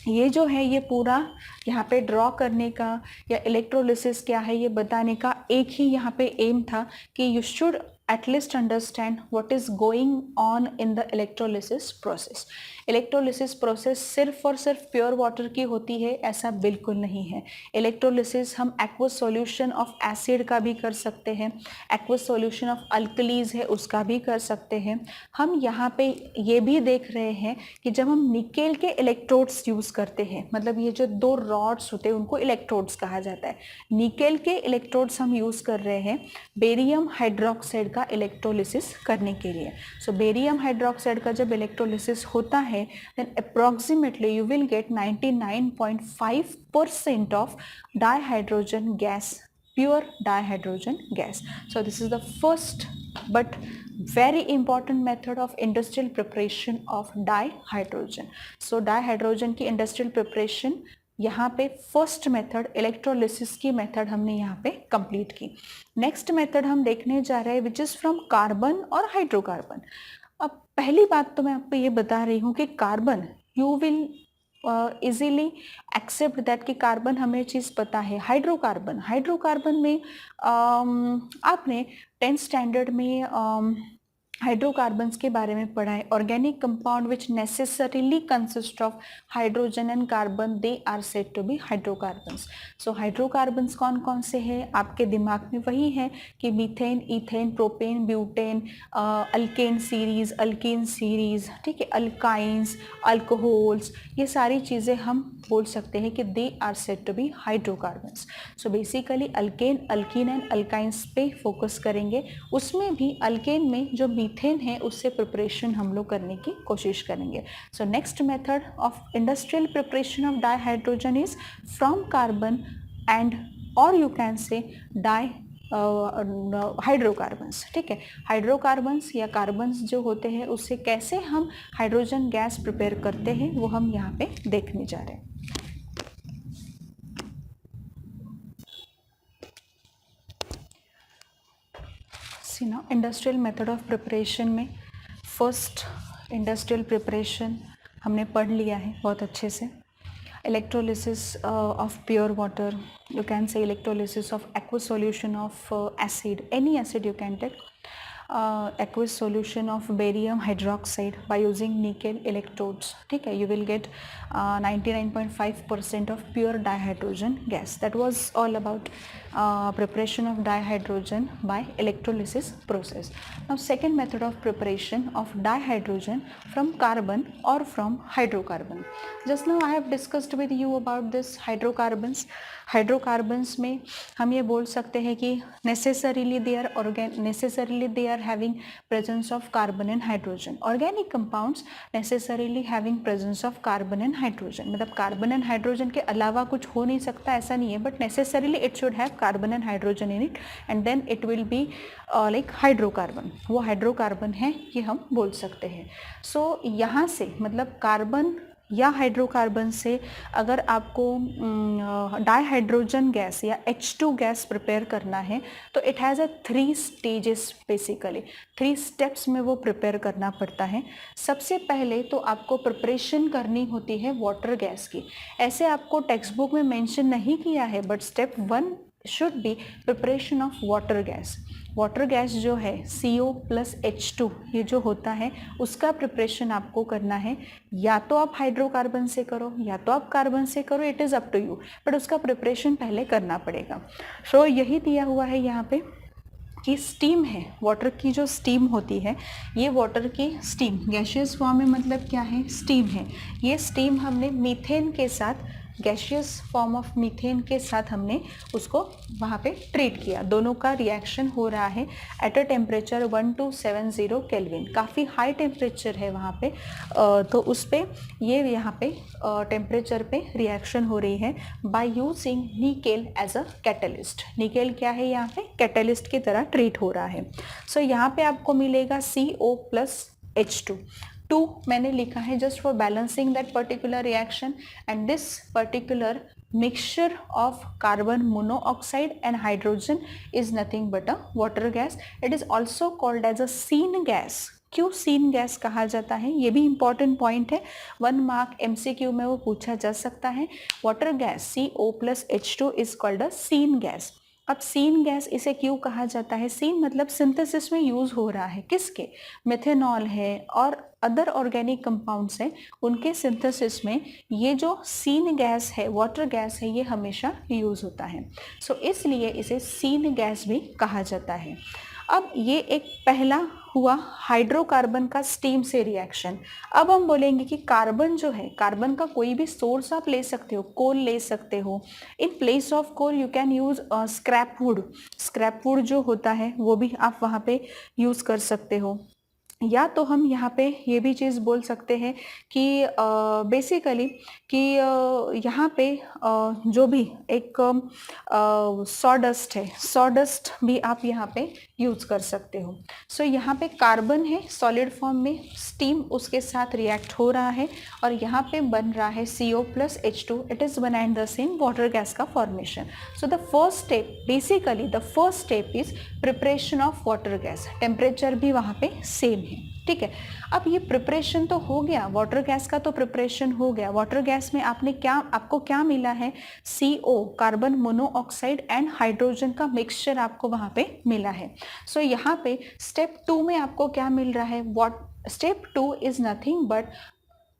ये जो है ये पूरा यहाँ पे ड्रॉ करने का या इलेक्ट्रोलिसिस क्या है ये बताने का एक ही यहाँ पे एम था कि you should at least understand what is going on in the electrolysis process. Electrolysis process सिर्फ और सिर्फ प्योर वाटर की होती है ऐसा बिल्कुल नहीं है। इलेक्ट्रोलिसिस हम एक्वस सॉल्यूशन ऑफ एसिड का भी कर सकते हैं, एक्वस सॉल्यूशन ऑफ अल्कलीज है उसका भी कर सकते हैं। हम यहाँ पे ये भी देख रहे हैं कि जब हम निकेल के इलेक्ट्रोड्स यूज़ करते हैं, मतलब ये जो 2 रॉड्स होते हैं उनको इलेक्ट्रोड्स कहा जाता है, निकेल के इलेक्ट्रोड्स हम यूज़ कर रहे हैं बेरियम हाइड्रोक्साइड का इलेक्ट्रोलिसिस करने के लिए। सो बेरियम हाइड्रोक्साइड का जब इलेक्ट्रोलिसिस होता है then approximately you will get 99.5% of dihydrogen gas, pure dihydrogen gas. So this is the first but very important method of industrial preparation of dihydrogen. So dihydrogen की industrial preparation यहाँ पे first method electrolysis की method हमने यहाँ पे complete की. Next method हम देखने जा रहे हैं विच इज फ्रॉम कार्बन और हाइड्रोकार्बन. अब पहली बात तो मैं आपको ये बता रही हूँ कि carbon you will easily accept that कि कार्बन हमें चीज़ पता है. हाइड्रोकार्बन में आपने 10th स्टैंडर्ड में हाइड्रोकार्बन्स के बारे में पढ़ा है. Organic compound which necessarily consist of hydrogen and carbon, they are said to be hydrocarbons. So hydrocarbons कौन कौन से हैं आपके दिमाग में? वही है कि methane, ethane, propane, butane, alkane series, ठीक है, अल्काइंस, अल्कोहल्स, ये सारी चीज़ें हम बोल सकते हैं कि they are said to be hydrocarbons. So basically alkane, alkene and alkynes पे फोकस करेंगे. उसमें भी अल्केन में जो मीथेन है उससे प्रिपरेशन हम लोग करने की कोशिश करेंगे. So next method of industrial preparation of dihydrogen is from carbon and और you can say di hydrocarbons. ठीक है, हाइड्रोकार्बन्स या कार्बन्स जो होते हैं उससे कैसे हम हाइड्रोजन गैस प्रिपेयर करते हैं वो हम यहाँ पे देखने जा रहे हैं. सी ना, इंडस्ट्रियल मेथड ऑफ प्रिपरेशन में फर्स्ट इंडस्ट्रियल प्रिपरेशन हमने पढ़ लिया है बहुत अच्छे से. Electrolysis of pure water, you can say electrolysis of aqueous solution of acid, any acid you can take, aqueous solution of barium hydroxide by using nickel electrodes. ठीक है, you will get 99.5% of pure dihydrogen gas. That was all about preparation of dihydrogen by electrolysis process. Now second method of preparation of dihydrogen from carbon or from hydrocarbon. Just now I have discussed with you about this hydrocarbons. Hydrocarbons में हम ये बोल सकते हैं कि necessarily they are having presence of carbon and hydrogen. Organic compounds necessarily having presence of carbon and hydrogen, मतलब carbon and hydrogen के अलावा कुछ हो नहीं सकता, ऐसा नहीं है, but necessarily it should have carbon and hydrogen in it and then it will be like hydrocarbon. वो हाइड्रोकार्बन है ये हम बोल सकते हैं. सो यहाँ से मतलब कार्बन या हाइड्रोकार्बन से अगर आपको डाइहाइड्रोजन गैस या H2 गैस प्रिपेयर करना है तो it has a 3 stages, basically 3 steps में वो प्रिपेयर करना पड़ता है. सबसे पहले तो आपको प्रिपरेशन करनी होती है वाटर गैस की. ऐसे आपको टेक्स्ट बुक में मेंशन नहीं किया है, but step 1 should be preparation of water gas. Water gas जो है CO+H2 ये जो होता है उसका प्रिपरेशन आपको करना है. या तो आप हाइड्रोकार्बन से करो या तो आप कार्बन से करो, it is up to you, but उसका प्रिपरेशन पहले करना पड़ेगा. सो यही दिया हुआ है यहाँ पे कि स्टीम है, वाटर की जो स्टीम होती है, ये वाटर की स्टीम गैशियस फॉर्म में मतलब क्या है, स्टीम है. ये स्टीम हमने मीथेन के साथ, गैशियस फॉर्म ऑफ मीथेन के साथ हमने उसको वहाँ पे ट्रीट किया. दोनों का रिएक्शन हो रहा है एट अ टेम्परेचर 1270 केल्विन. काफ़ी हाई टेम्परेचर है वहाँ पे, तो उस पर ये यहाँ पे टेम्परेचर पे रिएक्शन हो रही है by using nickel as a catalyst. Nickel क्या है यहाँ पे, कैटलिस्ट की तरह ट्रीट हो रहा है. सो यहाँ पे आपको मिलेगा CO+H2. 2 मैंने लिखा है just for balancing that particular reaction, and this particular mixture of carbon monoxide and hydrogen is nothing but a water gas. It is also called as a syn gas. क्यों syn gas कहा जाता है, ये भी important point है, 1 mark MCQ में वो पूछा जा सकता है. Water gas CO+H2 is called a syn gas. अब सीन गैस इसे क्यों कहा जाता है, सीन मतलब सिंथेसिस में यूज हो रहा है, किसके, मेथेनॉल है और अदर ऑर्गेनिक कंपाउंड्स हैं, उनके सिंथेसिस में ये जो सीन गैस है, वाटर गैस है, ये हमेशा यूज होता है. सो इसलिए इसे सीन गैस भी कहा जाता है. अब ये एक पहला हुआ हाइड्रोकार्बन का स्टीम से रिएक्शन. अब हम बोलेंगे कि कार्बन जो है, कार्बन का कोई भी सोर्स आप ले सकते हो, कोल ले सकते हो. In place of coal you can use scrap wood. Scrap wood जो होता है वो भी आप वहाँ पे यूज़ कर सकते हो. या तो हम यहाँ पे ये भी चीज़ बोल सकते हैं कि बेसिकली कि यहाँ पे जो भी एक सॉडस्ट है, सॉडस्ट भी आप यहाँ पे यूज़ कर सकते हो। सो यहाँ पे कार्बन है सॉलिड फॉर्म में, स्टीम उसके साथ रिएक्ट हो रहा है और यहाँ पे बन रहा है CO plus H2, it is behind the scene water gas का formation. So the first step, basically the first step is preparation of water gas. Temperature भी वहाँ पे सेम है, ठीक है। अब ये प्रिपरेशन तो हो गया, वाटर गैस का तो प्रिपरेशन हो गया। वाटर गैस में आपको क्या मिला है, CO carbon monoxide and hydrogen का मिक्सचर आपको वहाँ पे मिला है। सो यहाँ पे स्टेप 2 में आपको क्या मिल रहा है, step 2 is nothing but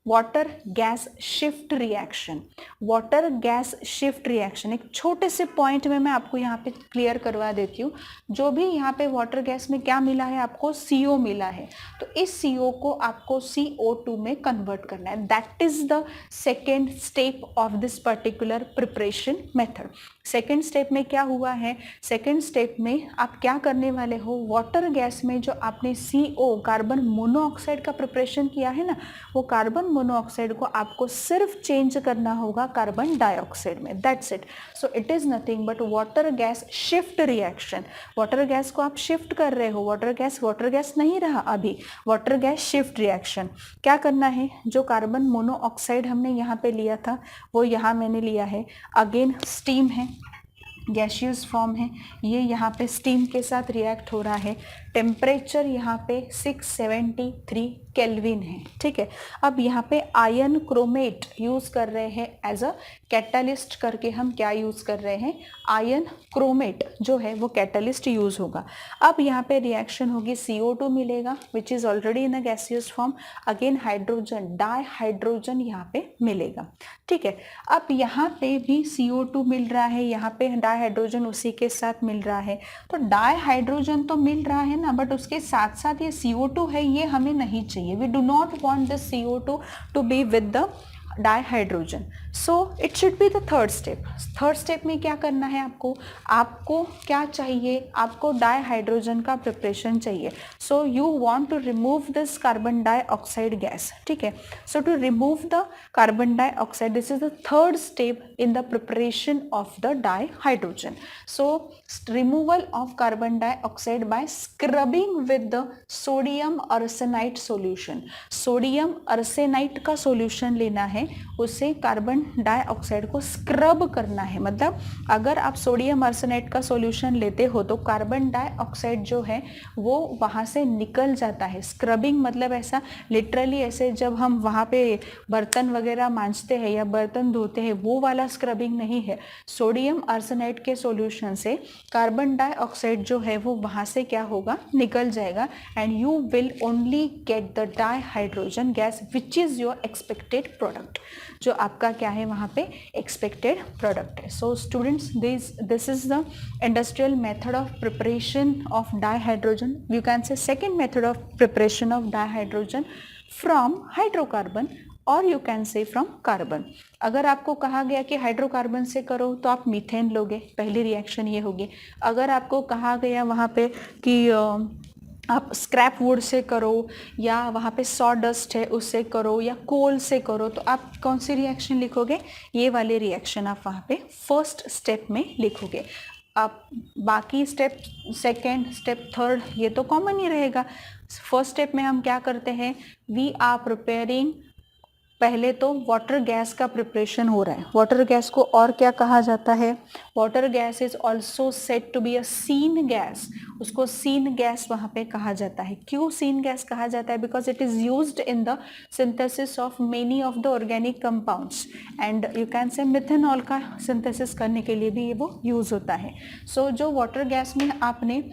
water gas shift reaction. Water gas shift reaction, एक छोटे से पॉइंट में मैं आपको यहाँ पे क्लियर करवा देती हूँ। जो भी यहाँ पे वाटर गैस में क्या मिला है, आपको CO मिला है, तो इस CO को आपको CO2 में कन्वर्ट करना है। That is the second step of this particular preparation method. Second step में क्या हुआ है, सेकेंड स्टेप में आप क्या करने वाले हो, वाटर गैस में जो आपने CO कार्बन मोनोऑक्साइड का प्रिपरेशन किया है ना, वो कार्बन मोनोऑक्साइड को आपको सिर्फ चेंज करना होगा कार्बन डाइऑक्साइड में, that's it. So it is nothing but water gas shift reaction. Water gas को आप शिफ्ट कर रहे हो, वाटर गैस नहीं रहा अभी, वाटर गैस शिफ्ट रिएक्शन। क्या करना है, जो कार्बन मोनोऑक्साइड हमने यहाँ पे लिया था वो यहाँ मैंने लिया है, अगेन स्टीम है, गैसियस फॉर्म है, ये यहाँ पे स्टीम के साथ रिएक्ट हो रहा है। टेम्परेचर यहाँ पे 673 केल्विन है, ठीक है। अब यहाँ पे आयन क्रोमेट यूज़ कर रहे हैं एज अ कैटलिस्ट करके, हम क्या यूज़ कर रहे हैं, आयन क्रोमेट जो है वो कैटलिस्ट यूज़ होगा। अब यहाँ पे रिएक्शन होगी, CO2 मिलेगा which is already in a gaseous form, again hydrogen, di hydrogen यहाँ पे मिलेगा, ठीक है। अब यहाँ पे भी CO2 मिल रहा है, यहाँ पे डाई हाइड्रोजन उसी के साथ मिल रहा है। तो डाई हाइड्रोजन तो मिल रहा है ना, बट उसके साथ साथ ये CO2 है, ये हमें नहीं चाहिए। We do not want this CO2 to be with the dihydrogen, so it should be the third step. Third step में क्या करना है आपको क्या चाहिए, आपको डाइहाइड्रोजन का प्रिपरेशन चाहिए। So you want to remove this carbon dioxide gas, ठीक है। So to remove the carbon dioxide, this is the third step in the preparation of the dihydrogen. So removal of carbon dioxide by scrubbing with the sodium arsenite solution. Sodium arsenite का solution लेना है, उससे carbon dioxide को scrub करना है। मतलब अगर आप सोडियम arsenite का solution लेते हो तो कार्बन डाइऑक्साइड जो है वो वहाँ से निकल जाता है। स्क्रबिंग मतलब ऐसा लिटरली ऐसे जब हम वहाँ पे बर्तन वगैरह मांजते हैं या बर्तन धोते हैं वो वाला स्क्रबिंग नहीं है। सोडियम आर्सेनाइड के सॉल्यूशन से कार्बन डाइऑक्साइड जो है वो वहाँ से क्या होगा, निकल जाएगा and you will only get the dihydrogen gas which is your expected product, जो आपका क्या है वहाँ पे एक्सपेक्टेड प्रोडक्ट है। So students, this is the industrial method of preparation of dihydrogen. You can say second method of preparation of dihydrogen from hydrocarbon और you can say from carbon. अगर आपको कहा गया कि हाइड्रोकार्बन से करो तो आप मीथेन लोगे, पहली रिएक्शन ये होगी। अगर आपको कहा गया वहाँ पे कि आप स्क्रैप वुड से करो या वहाँ पे सॉडस्ट है उससे करो या कोल से करो, तो आप कौन सी रिएक्शन लिखोगे, ये वाली रिएक्शन आप वहाँ पे फर्स्ट स्टेप में लिखोगे। आप बाकी स्टेप सेकेंड स्टेप थर्ड ये तो कॉमन ही रहेगा। फर्स्ट स्टेप में हम क्या करते हैं, वी आर प्रिपेयरिंग, पहले तो वाटर गैस का प्रिपरेशन हो रहा है। वाटर गैस को और क्या कहा जाता है, water gas is also said to be a syn gas, उसको सीन गैस वहाँ पे कहा जाता है। क्यों सीन गैस कहा जाता है, because it is used in the synthesis of many of the organic compounds and you can से मिथेनॉल का सिंथेसिस करने के लिए भी ये वो यूज़ होता है। सो जो वाटर गैस में आपने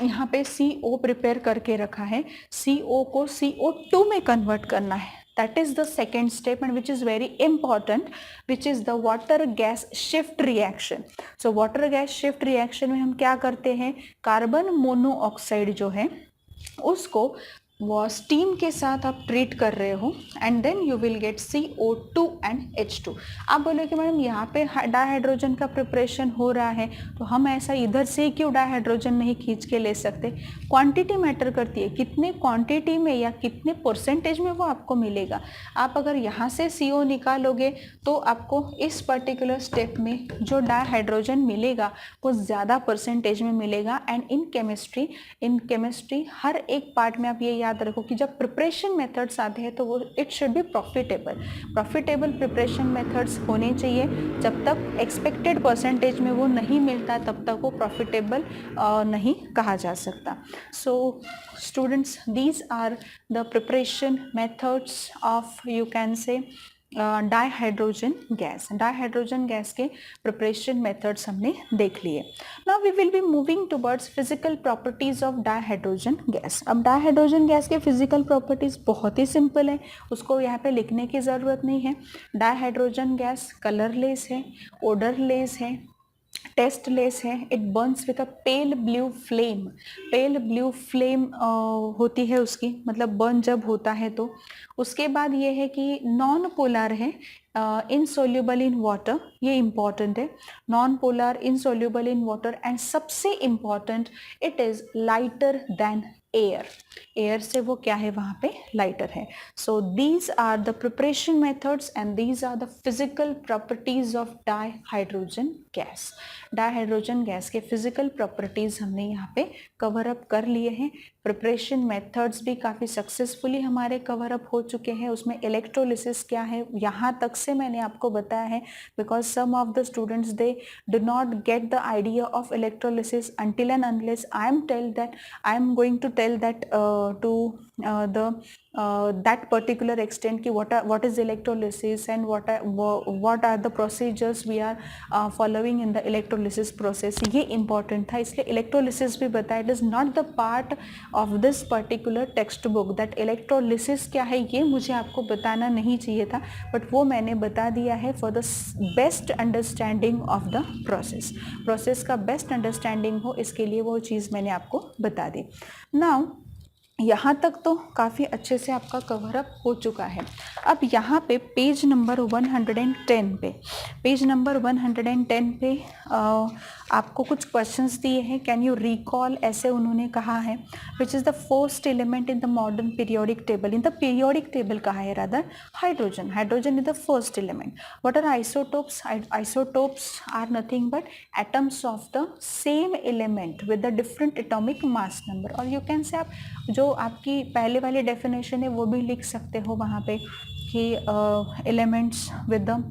यहाँ पे CO प्रिपेयर करके रखा है, CO को CO2 में कन्वर्ट करना है। That is the second step and which is very important, which is the water gas shift reaction. So water gas shift reaction में हम क्या करते हैं, कार्बन मोनोऑक्साइड जो है उसको वो स्टीम के साथ आप ट्रीट कर रहे हो and then you will get CO2 and H2। आप बोले कि मैडम यहाँ पे डाइहाइड्रोजन का प्रिपरेशन हो रहा है तो हम ऐसा इधर से क्यों डाइहाइड्रोजन नहीं खींच के ले सकते? क्वांटिटी मैटर करती है, कितने क्वांटिटी में या कितने परसेंटेज में वो आपको मिलेगा। आप अगर यहाँ से CO निकालोगे तो आपको इस पर्टिकुलर स्टेप में जो डाइहाइड्रोजन मिलेगा वो ज़्यादा परसेंटेज में मिलेगा। एंड इन केमिस्ट्री हर एक पार्ट में आप ये याद रखो कि जब प्रिपरेशन मेथड्स आते हैं तो वो it should be profitable preparation methods होने चाहिए। जब तक एक्सपेक्टेड परसेंटेज में वो नहीं मिलता तब तक वो प्रॉफिटेबल नहीं कहा जा सकता। So students, these are the preparation methods of you can say dihydrogen gas के प्रिपरेशन मेथड्स हमने देख लिए। Now we will be moving towards physical properties of dihydrogen gas. अब डाइहाइड्रोजन गैस के फिजिकल प्रॉपर्टीज बहुत ही सिंपल है, उसको यहाँ पे लिखने की ज़रूरत नहीं है। डाइहाइड्रोजन गैस कलरलेस है, ओडरलेस है, टेस्टलेस है, it Burns with a pale blue flame होती है उसकी, मतलब बर्न जब होता है तो। उसके बाद ये है कि नॉन पोलर है, इनसोल्यूबल इन वाटर, ये इंपॉर्टेंट है, non polar, insoluble in water, and सबसे important it is lighter than air से वो क्या है वहाँ पे लाइटर है। So these are the preparation methods and these are the physical properties of dihydrogen gas के फिजिकल प्रॉपर्टीज हमने यहाँ पे कवर अप कर लिए हैं। प्रिपरेशन मेथड्स भी काफ़ी सक्सेसफुली हमारे कवर अप हो चुके हैं। उसमें इलेक्ट्रोलिसिस क्या है यहाँ तक से मैंने आपको बताया है, because some of the students they do not get the idea of electrolysis until and unless I am going to tell that to that particular extent कि what is electrolysis and what are the procedures we are following in the electrolysis process। ये important था इसलिए electrolysis भी बताया। It is not the part of this particular textbook that electrolysis क्या है ये मुझे आपको बताना नहीं चाहिए था, but वो मैंने बता दिया है for the best understanding of the process का best understanding हो इसके लिए वो चीज़ मैंने आपको बता दी। Now यहाँ तक तो काफ़ी अच्छे से आपका कवर अप हो चुका है। अब यहाँ पे पेज नंबर 110 पे आपको कुछ क्वेश्चंस दिए हैं, कैन यू रिकॉल, ऐसे उन्होंने कहा है, which is the first element in the modern periodic table. In the periodic table कहा है rather hydrogen is the first element. What are isotopes? Isotopes are nothing but atoms of the same element with the different atomic mass number. और you can say आप जो आपकी पहले वाली definition है वो भी लिख सकते हो वहाँ पे कि elements with the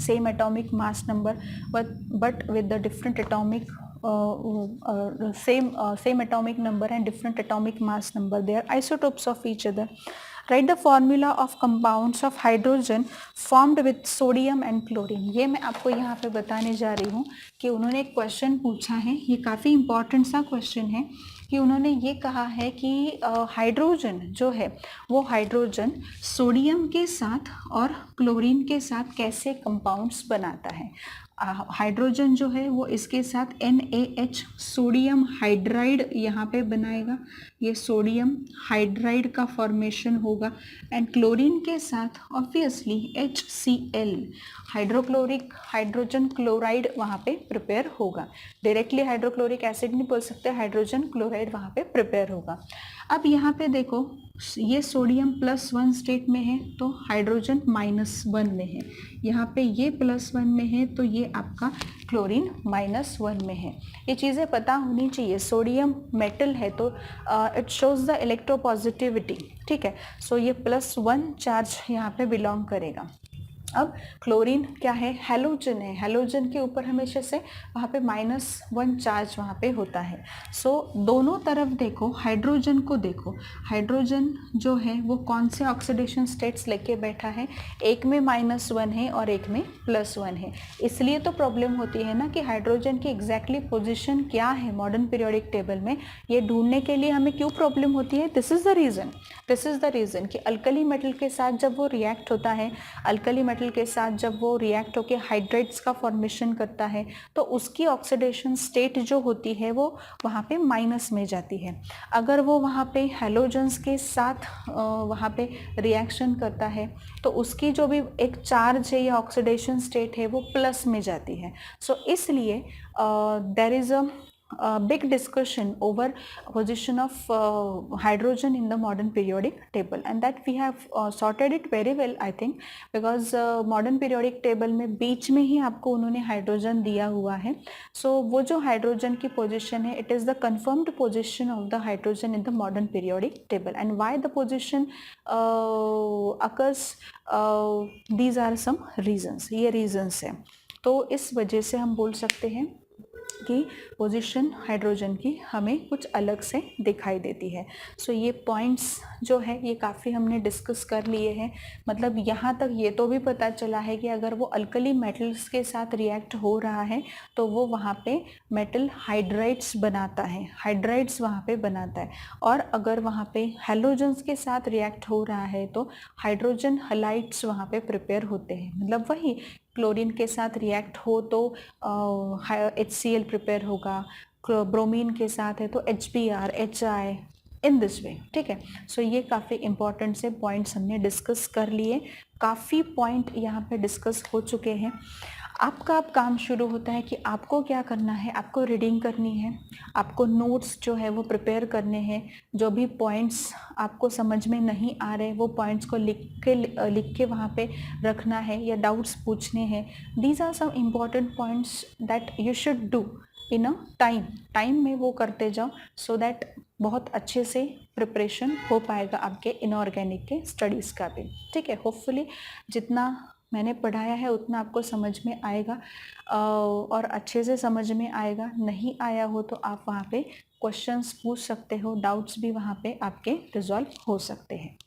same atomic mass number but with the different atomic same atomic number and different atomic mass number, they are isotopes of each other. Write the formula of compounds of hydrogen formed with sodium and chlorine। ये मैं आपको यहाँ पे बताने जा रही हूँ कि उन्होंने एक क्वेश्चन पूछा है, ये काफ़ी इंपॉर्टेंट सा क्वेश्चन है कि उन्होंने ये कहा है कि हाइड्रोजन जो है वो हाइड्रोजन सोडियम के साथ और क्लोरीन के साथ कैसे कंपाउंड्स बनाता है। हाइड्रोजन जो है वो इसके साथ NaH सोडियम हाइड्राइड यहाँ पे बनाएगा, ये सोडियम हाइड्राइड का फॉर्मेशन होगा। एंड क्लोरीन के साथ obviously HCl hydrochloric hydrogen chloride वहाँ पे प्रिपेयर होगा। डायरेक्टली हाइड्रोक्लोरिक एसिड नहीं बोल सकते, हाइड्रोजन क्लोराइड वहाँ पे प्रिपेयर होगा। अब यहाँ पे देखो ये सोडियम +1 स्टेट में है तो हाइड्रोजन -1 में है, यहाँ पे ये +1 में है तो ये आपका क्लोरीन -1 में है। ये चीज़ें पता होनी चाहिए। सोडियम मेटल है तो इट शोज़ द इलेक्ट्रोपॉजिटिविटी, ठीक है। सो ये +1 चार्ज यहाँ पे बिलोंग करेगा। अब क्लोरीन क्या है, हैलोजन है, हैलोजन के ऊपर हमेशा से वहाँ पे -1 चार्ज वहाँ पे होता है। सो दोनों तरफ देखो, हाइड्रोजन को देखो, हाइड्रोजन जो है वो कौन से ऑक्सीडेशन स्टेट्स लेके बैठा है, एक में -1 है और एक में +1 है। इसलिए तो प्रॉब्लम होती है ना कि हाइड्रोजन की एग्जैक्टली पोजीशन क्या है मॉडर्न पीरियोडिक टेबल में, ये ढूंढने के लिए हमें क्यों प्रॉब्लम होती है। दिस इज़ द रीज़न कि अल्कली मेटल के साथ जब वो रिएक्ट होता है, अल्कली मेटल के साथ जब वो रिएक्ट होकर हाइड्राइड्स का फॉर्मेशन करता है तो उसकी ऑक्सीडेशन स्टेट जो होती है वो वहाँ पे माइनस में जाती है। अगर वो वहाँ पे हैलोजन्स के साथ वहाँ पे रिएक्शन करता है तो उसकी जो भी एक चार्ज है या ऑक्सीडेशन स्टेट है वो प्लस में जाती है। सो इसलिए there is a big discussion over position of hydrogen in the modern periodic table, and that we have sorted it very well I think, because modern periodic table में बीच में ही आपको उन्होंने हाइड्रोजन दिया हुआ है। सो वो जो हाइड्रोजन की पोजीशन है, it is the confirmed position of the hydrogen in the modern periodic table, and why the position occurs, these are some reasons, ये reasons हैं। तो इस वजह से हम बोल सकते हैं कि पोजीशन हाइड्रोजन की हमें कुछ अलग से दिखाई देती है। सो ये पॉइंट्स जो है ये काफ़ी हमने डिस्कस कर लिए हैं। मतलब यहाँ तक ये तो भी पता चला है कि अगर वो अल्कली मेटल्स के साथ रिएक्ट हो रहा है तो वो वहाँ पे मेटल हाइड्राइड्स बनाता है, हाइड्राइड्स वहाँ पे बनाता है, और अगर वहाँ पे हेलोजन्स के साथ रिएक्ट हो रहा है तो हाइड्रोजन हलाइड्स वहाँ पे प्रिपेयर होते हैं। मतलब वही क्लोरीन के साथ रिएक्ट हो तो HCl प्रिपेयर होगा, ब्रोमीन के साथ है तो HBr, HI, in this way. ठीक है, सो ये काफ़ी इंपॉर्टेंट से पॉइंट्स हमने डिस्कस कर लिए। काफ़ी पॉइंट यहाँ पे डिस्कस हो चुके हैं। आपका अब काम शुरू होता है कि आपको क्या करना है, आपको रीडिंग करनी है, आपको नोट्स जो है वो प्रिपेयर करने हैं। जो भी पॉइंट्स आपको समझ में नहीं आ रहे वो पॉइंट्स को लिख के वहाँ पे रखना है या डाउट्स पूछने हैं। These are some important points that you should do in a time में वो करते जाओ, सो दैट बहुत अच्छे से प्रिपरेशन हो पाएगा आपके इनऑर्गेनिक के स्टडीज़ का भी। ठीक है, होपफुली जितना मैंने पढ़ाया है उतना आपको समझ में आएगा और अच्छे से समझ में आएगा। नहीं आया हो तो आप वहाँ पे क्वेश्चंस पूछ सकते हो, डाउट्स भी वहाँ पे आपके रिजॉल्व हो सकते हैं।